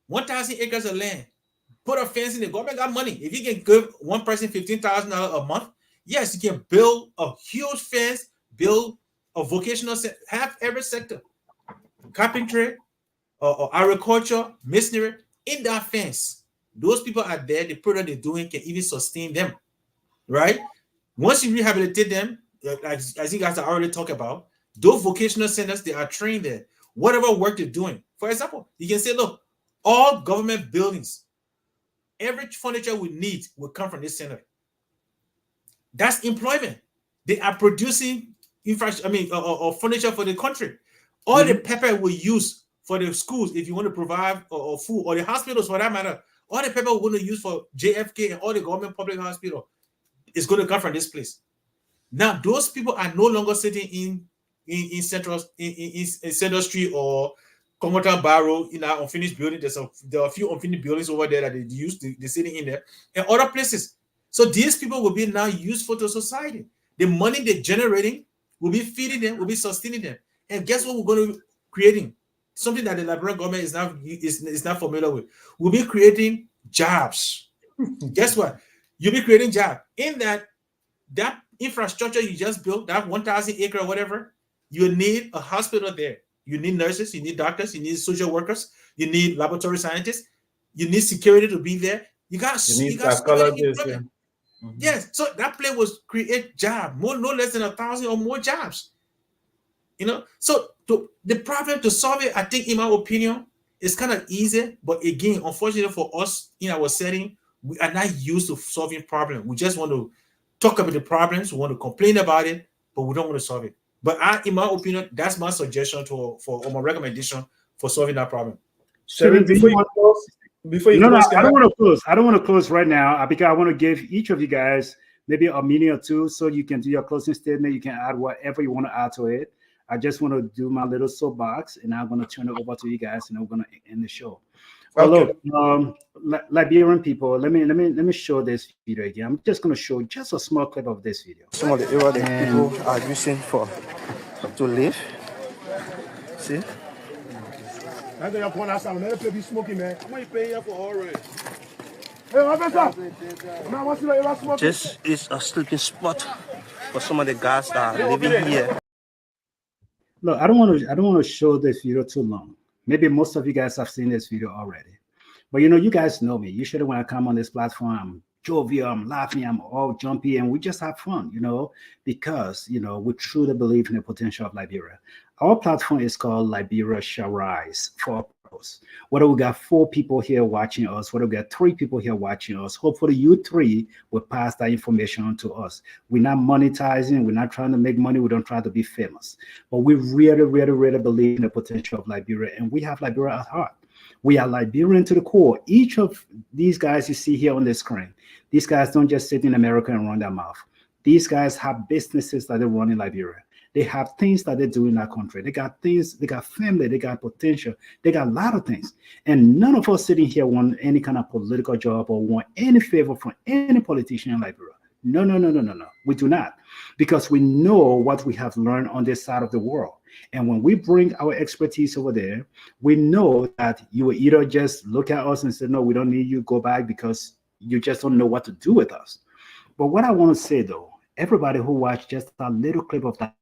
1,000 acres of land. Put a fence in. The government got money. If you can give one person $15,000 a month, yes, you can build a huge fence, build a vocational center, have every sector, carpentry or agriculture, masonry in that fence. Those people are there. The product they're doing can even sustain them, right? Once you rehabilitate them, as you guys are already talking about, those vocational centers, they are trained there. Whatever work they're doing. For example, you can say, look, all government buildings, every furniture we need will come from this center. That's employment. They are producing infrastructure, or furniture for the country. All the paper we use for the schools, if you want to provide or food, or the hospitals for that matter, all the paper we're going to use for JFK and all the government public hospital is going to come from this place. Now, those people are no longer sitting in Central Street or Commodore Barrow in our unfinished building. There are a few unfinished buildings over there that they use. They're sitting in there and other places. So these people will be now useful to society. The money they're generating will be feeding them, will be sustaining them. And guess what we're going to be creating? Something that the Liberian government is not familiar with. We'll be creating jobs. Guess what? You'll be creating jobs. In that infrastructure you just built, that 1,000 acre or whatever, you need a hospital there. You need nurses, you need doctors, you need social workers, you need laboratory scientists, you need security to be there. You got psychologists. Yeah. Yes, so that plan was create jobs, no less than 1,000 or more jobs. So the problem to solve it, I think, in my opinion, is kind of easy. But again, unfortunately for us in our setting, we are not used to solving problems. We just want to talk about the problems, we want to complain about it, but we don't want to solve it. But in my opinion, that's my suggestion or my recommendation for solving that problem. Sherry, before you close, I don't want to close. I don't want to close right now because I want to give each of you guys maybe a minute or two so you can do your closing statement. You can add whatever you want to add to it. I just want to do my little soapbox, and I'm going to turn it over to you guys, and we're going to end the show. Okay. Hello, Liberian people. Let me show this video again. I'm just going to show just a small clip of this video. Some of the area that people are using to live. See, I think you're going outside. Man, they be smoking, man. How much you paying here for already? This is a sleeping spot for some of the guys that are living here. Look, I don't want to show this video too long. Maybe most of you guys have seen this video already. But you guys know me. Usually when I come on this platform, I'm jovial, I'm laughing, I'm all jumpy, and we just have fun, because we truly believe in the potential of Liberia. Our platform is called Liberia Shall Rise for a purpose. Whether we got 4 people here watching us, whether we got 3 people here watching us, hopefully you 3 will pass that information on to us. We're not monetizing, we're not trying to make money, we don't try to be famous. But we really, really, really believe in the potential of Liberia, and we have Liberia at heart. We are Liberian to the core. Each of these guys you see here on the screen, these guys don't just sit in America and run their mouth. These guys have businesses that they run in Liberia. They have things that they do in that country. They got things, they got family, they got potential, they got a lot of things. And none of us sitting here want any kind of political job or want any favor from any politician in Liberia. No. We do not. Because we know what we have learned on this side of the world. And when we bring our expertise over there, we know that you will either just look at us and say, no, we don't need you, go back, because you just don't know what to do with us. But what I want to say, though, everybody who watched just a little clip of that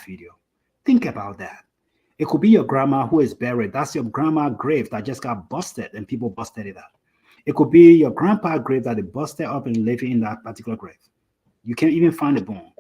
video, think about that. It could be your grandma who is buried. That's your grandma's grave that just got busted and people busted it up. It could be your grandpa's grave that they busted up and living in that particular grave. You can't even find a bone.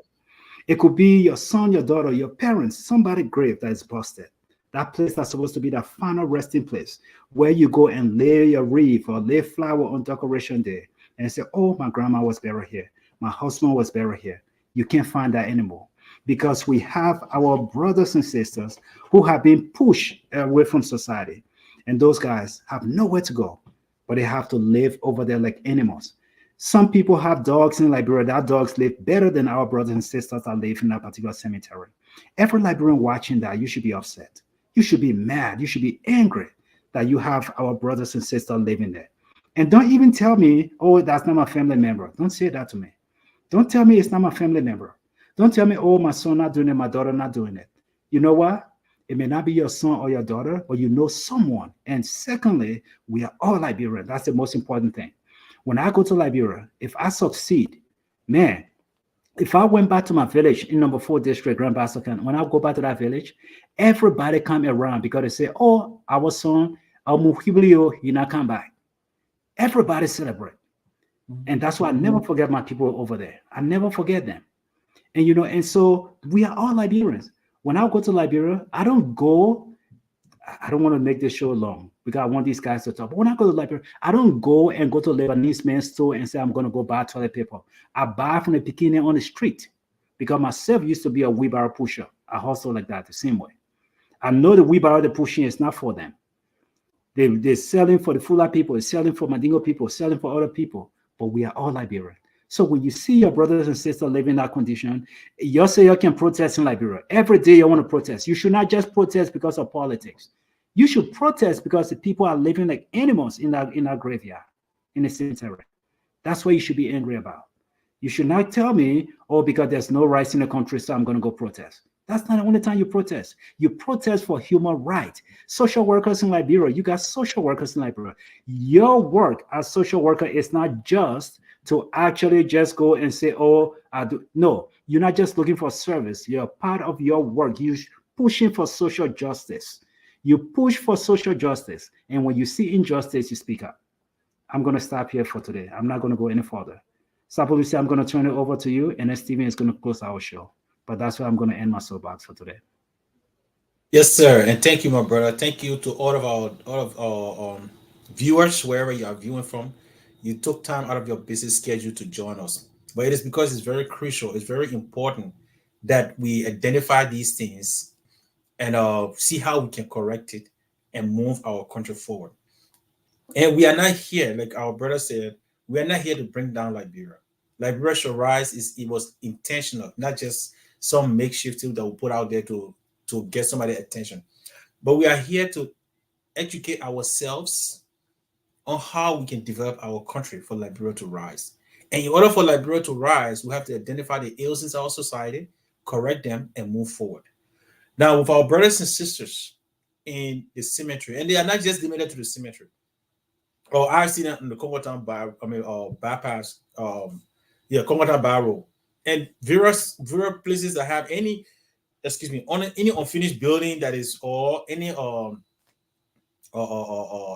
It could be your son, your daughter, your parents, somebody's grave that is busted. That place that's supposed to be the final resting place where you go and lay your wreath or lay flower on Decoration Day and say, oh, my grandma was buried here. My husband was buried here. You can't find that anymore because we have our brothers and sisters who have been pushed away from society. And those guys have nowhere to go, but they have to live over there like animals. Some people have dogs in Liberia. That dogs live better than our brothers and sisters that live in that particular cemetery. Every Liberian watching that, you should be upset. You should be mad. You should be angry that you have our brothers and sisters living there. And don't even tell me, oh, that's not my family member. Don't say that to me. Don't tell me it's not my family member. Don't tell me, oh, my son not doing it, my daughter not doing it. You know what? It may not be your son or your daughter, but you know someone. And secondly, we are all Liberian. That's the most important thing. When I go to Liberia, if I succeed, man, if I went back to my village in number 4 district, Grand Bassa, when I go back to that village, everybody come around because they say, oh, our son, he not come back. Everybody celebrate. And that's why I never forget my people over there. I never forget them. And, and so we are all Liberians. When I go to Liberia, I don't want to make this show long because I want these guys to talk. But when I go to Liberia, I don't go to Lebanese man's store and say, I'm going to go buy toilet paper. I buy from the bikini on the street because myself used to be a wheelbarrow pusher. I hustle like that the same way. I know the wheelbarrow they're pushing is not for them. They're selling for the Fula people, they're selling for Mandingo people, selling for other people. But we are all Liberian. So when you see your brothers and sisters living in that condition, you say you can protest in Liberia. Every day you want to protest. You should not just protest because of politics. You should protest because the people are living like animals in that graveyard, in the cemetery. That's what you should be angry about. You should not tell me, oh, because there's no rights in the country, so I'm going to go protest. That's not the only time you protest. You protest for human rights. Social workers in Liberia, you got social workers in Liberia. Your work as social worker is not just to actually just go and say, oh, I do. No, you're not just looking for service. You're part of your work. You're pushing for social justice. You push for social justice. And when you see injustice, you speak up. I'm going to stop here for today. I'm not going to go any further. Sapolusi, I'm going to turn it over to you, and then Steven is going to close our show. But that's where I'm going to end my soapbox for today. Yes, sir. And thank you, my brother. Thank you to all of our viewers, wherever you are viewing from. You took time out of your busy schedule to join us. But it is because it's very crucial, it's very important that we identify these things and see how we can correct it and move our country forward. And we are not here, like our brother said, we are not here to bring down Liberia. Liberia Shall Rise it was intentional, not just some makeshift thing that we put out there to get somebody's attention. But we are here to educate ourselves on how we can develop our country for Liberia to rise. And in order for Liberia to rise, we have to identify the ills in our society, correct them, and move forward. Now, with our brothers and sisters in the cemetery, and they are not just limited to the cemetery. Or I've seen it in the Congo Town bypass, Congo Town Barrow, and various places that have any, on any unfinished building that is, or any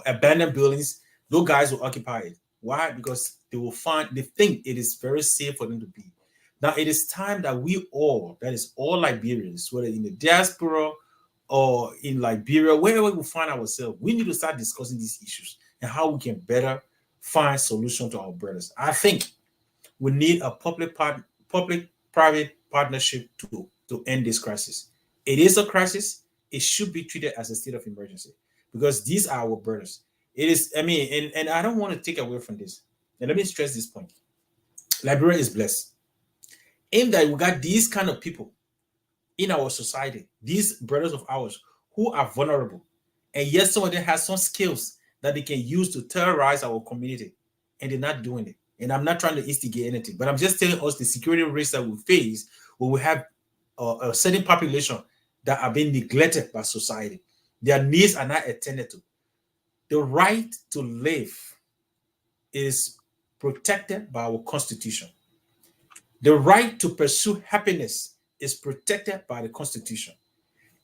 abandoned buildings. Those guys will occupy it. Why? Because they think it is very safe for them to be. Now it is time that we all, that is all Liberians, whether in the diaspora or in Liberia, wherever we find ourselves, we need to start discussing these issues and how we can better find solutions to our brothers. I think we need a public-private partnership to end this crisis. It is a crisis. It should be treated as a state of emergency because these are our brothers. It is, and I don't want to take away from this. And let me stress this point. Liberia is blessed. In that we got these kind of people in our society, these brothers of ours who are vulnerable. And yes, some of them have some skills that they can use to terrorize our community. And they're not doing it. And I'm not trying to instigate anything, but I'm just telling us the security risks that we face when we have a certain population that are being neglected by society. Their needs are not attended to. The right to live is protected by our Constitution. The right to pursue happiness is protected by the Constitution.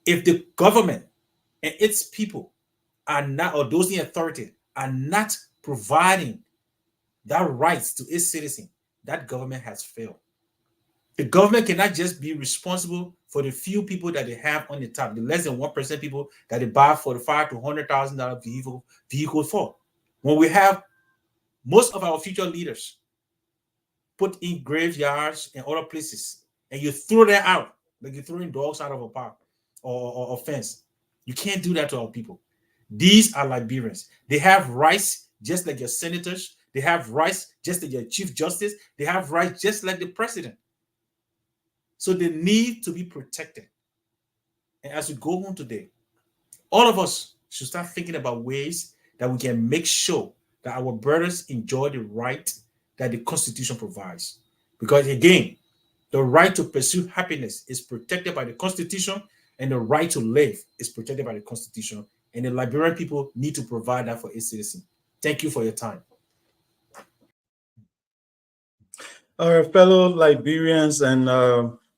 If the government and its people are not, or those in authority are not providing that rights to its citizen, that government has failed. The government cannot just be responsible for the few people that they have on the top, the less than 1% people that they buy $45,000 to $100,000 vehicles for. When we have most of our future leaders put in graveyards and other places, and you throw them out like you're throwing dogs out of a park or a fence. You can't do that to our people. These are Liberians. They have rights just like your senators. They have rights just like your chief justice. They have rights just like the president. So they need to be protected. And as we go home today, all of us should start thinking about ways that we can make sure that our brothers enjoy the right that the Constitution provides. Because again, the right to pursue happiness is protected by the Constitution, and the right to live is protected by the Constitution. And the Liberian people need to provide that for its citizens. Thank you for your time. Our fellow Liberians and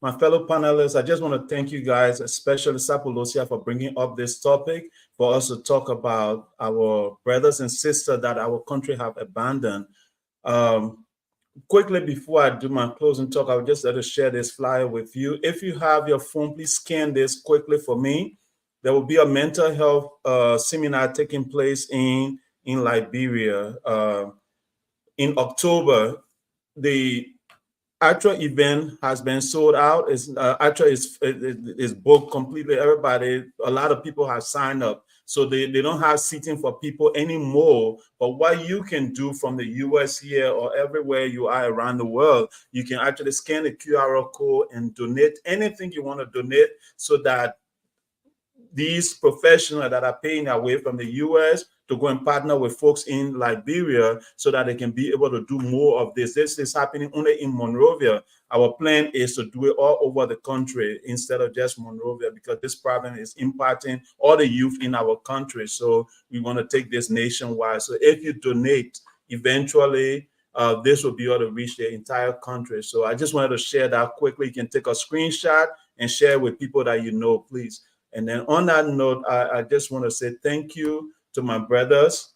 my fellow panelists, I just want to thank you guys, especially Sapolosia, for bringing up this topic for us to talk about our brothers and sisters that our country have abandoned. Quickly, before I do my closing talk, I would just like to share this flyer with you. If you have your phone, please scan this quickly for me. There will be a mental health seminar taking place in Liberia in October. The actual event has been sold out. It's is booked completely. Everybody, a lot of people have signed up. So they don't have seating for people anymore. But what you can do from the US here or everywhere you are around the world, you can actually scan the QR code and donate anything you want to donate so that these professionals that are paying their way from the US to go and partner with folks in Liberia so that they can be able to do more of this. This is happening only in Monrovia. Our plan is to do it all over the country instead of just Monrovia, because this problem is impacting all the youth in our country. So we want to take this nationwide. So if you donate, eventually this will be able to reach the entire country. So I just wanted to share that quickly. You can take a screenshot and share with people that you know, please. And then on that note, I just want to say thank you to my brothers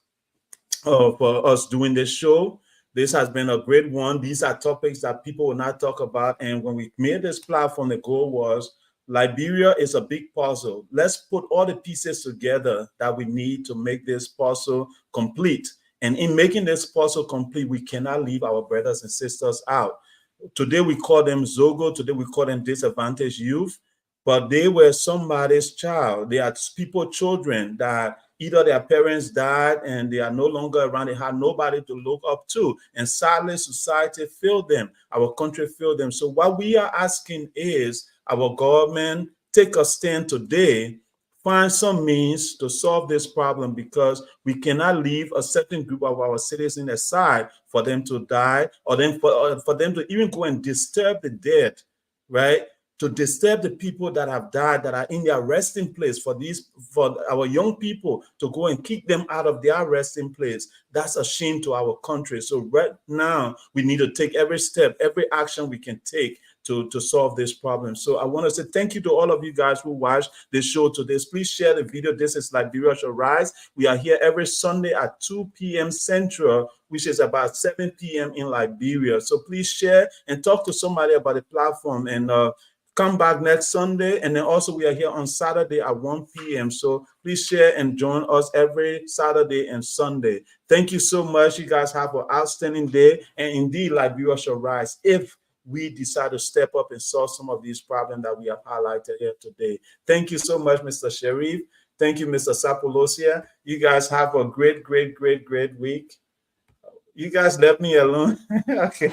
for us doing this show. This has been a great one. These are topics that people will not talk about. And when we made this platform, the goal was Liberia is a big puzzle. Let's put all the pieces together that we need to make this puzzle complete. And in making this puzzle complete, we cannot leave our brothers and sisters out. Today, we call them Zogos. Today, we call them disadvantaged youth. But they were somebody's child. They are children that either their parents died and they are no longer around. They had nobody to look up to. And sadly, society failed them. Our country failed them. So what we are asking is our government take a stand today, find some means to solve this problem, because we cannot leave a certain group of our citizens aside for them to die, or then for them to even go and disturb the dead, right? to disturb the people that have died, that are in their resting place, for our young people to go and kick them out of their resting place. That's a shame to our country. So right now, we need to take every step, every action we can take to solve this problem. So I want to say thank you to all of you guys who watched this show today. Please share the video. This is Liberia Shall Rise. We are here every Sunday at 2 p.m. Central, which is about 7 p.m. in Liberia. So please share and talk to somebody about the platform, and come back next Sunday. And then also we are here on Saturday at 1 p.m. So please share and join us every Saturday and Sunday. Thank you so much. You guys have an outstanding day. And indeed, Liberia shall rise if we decide to step up and solve some of these problems that we have highlighted here today. Thank you so much, Mr. Sharif. Thank you, Mr. Sapolosia. You guys have a great, great, great, great week. You guys left me alone. Okay.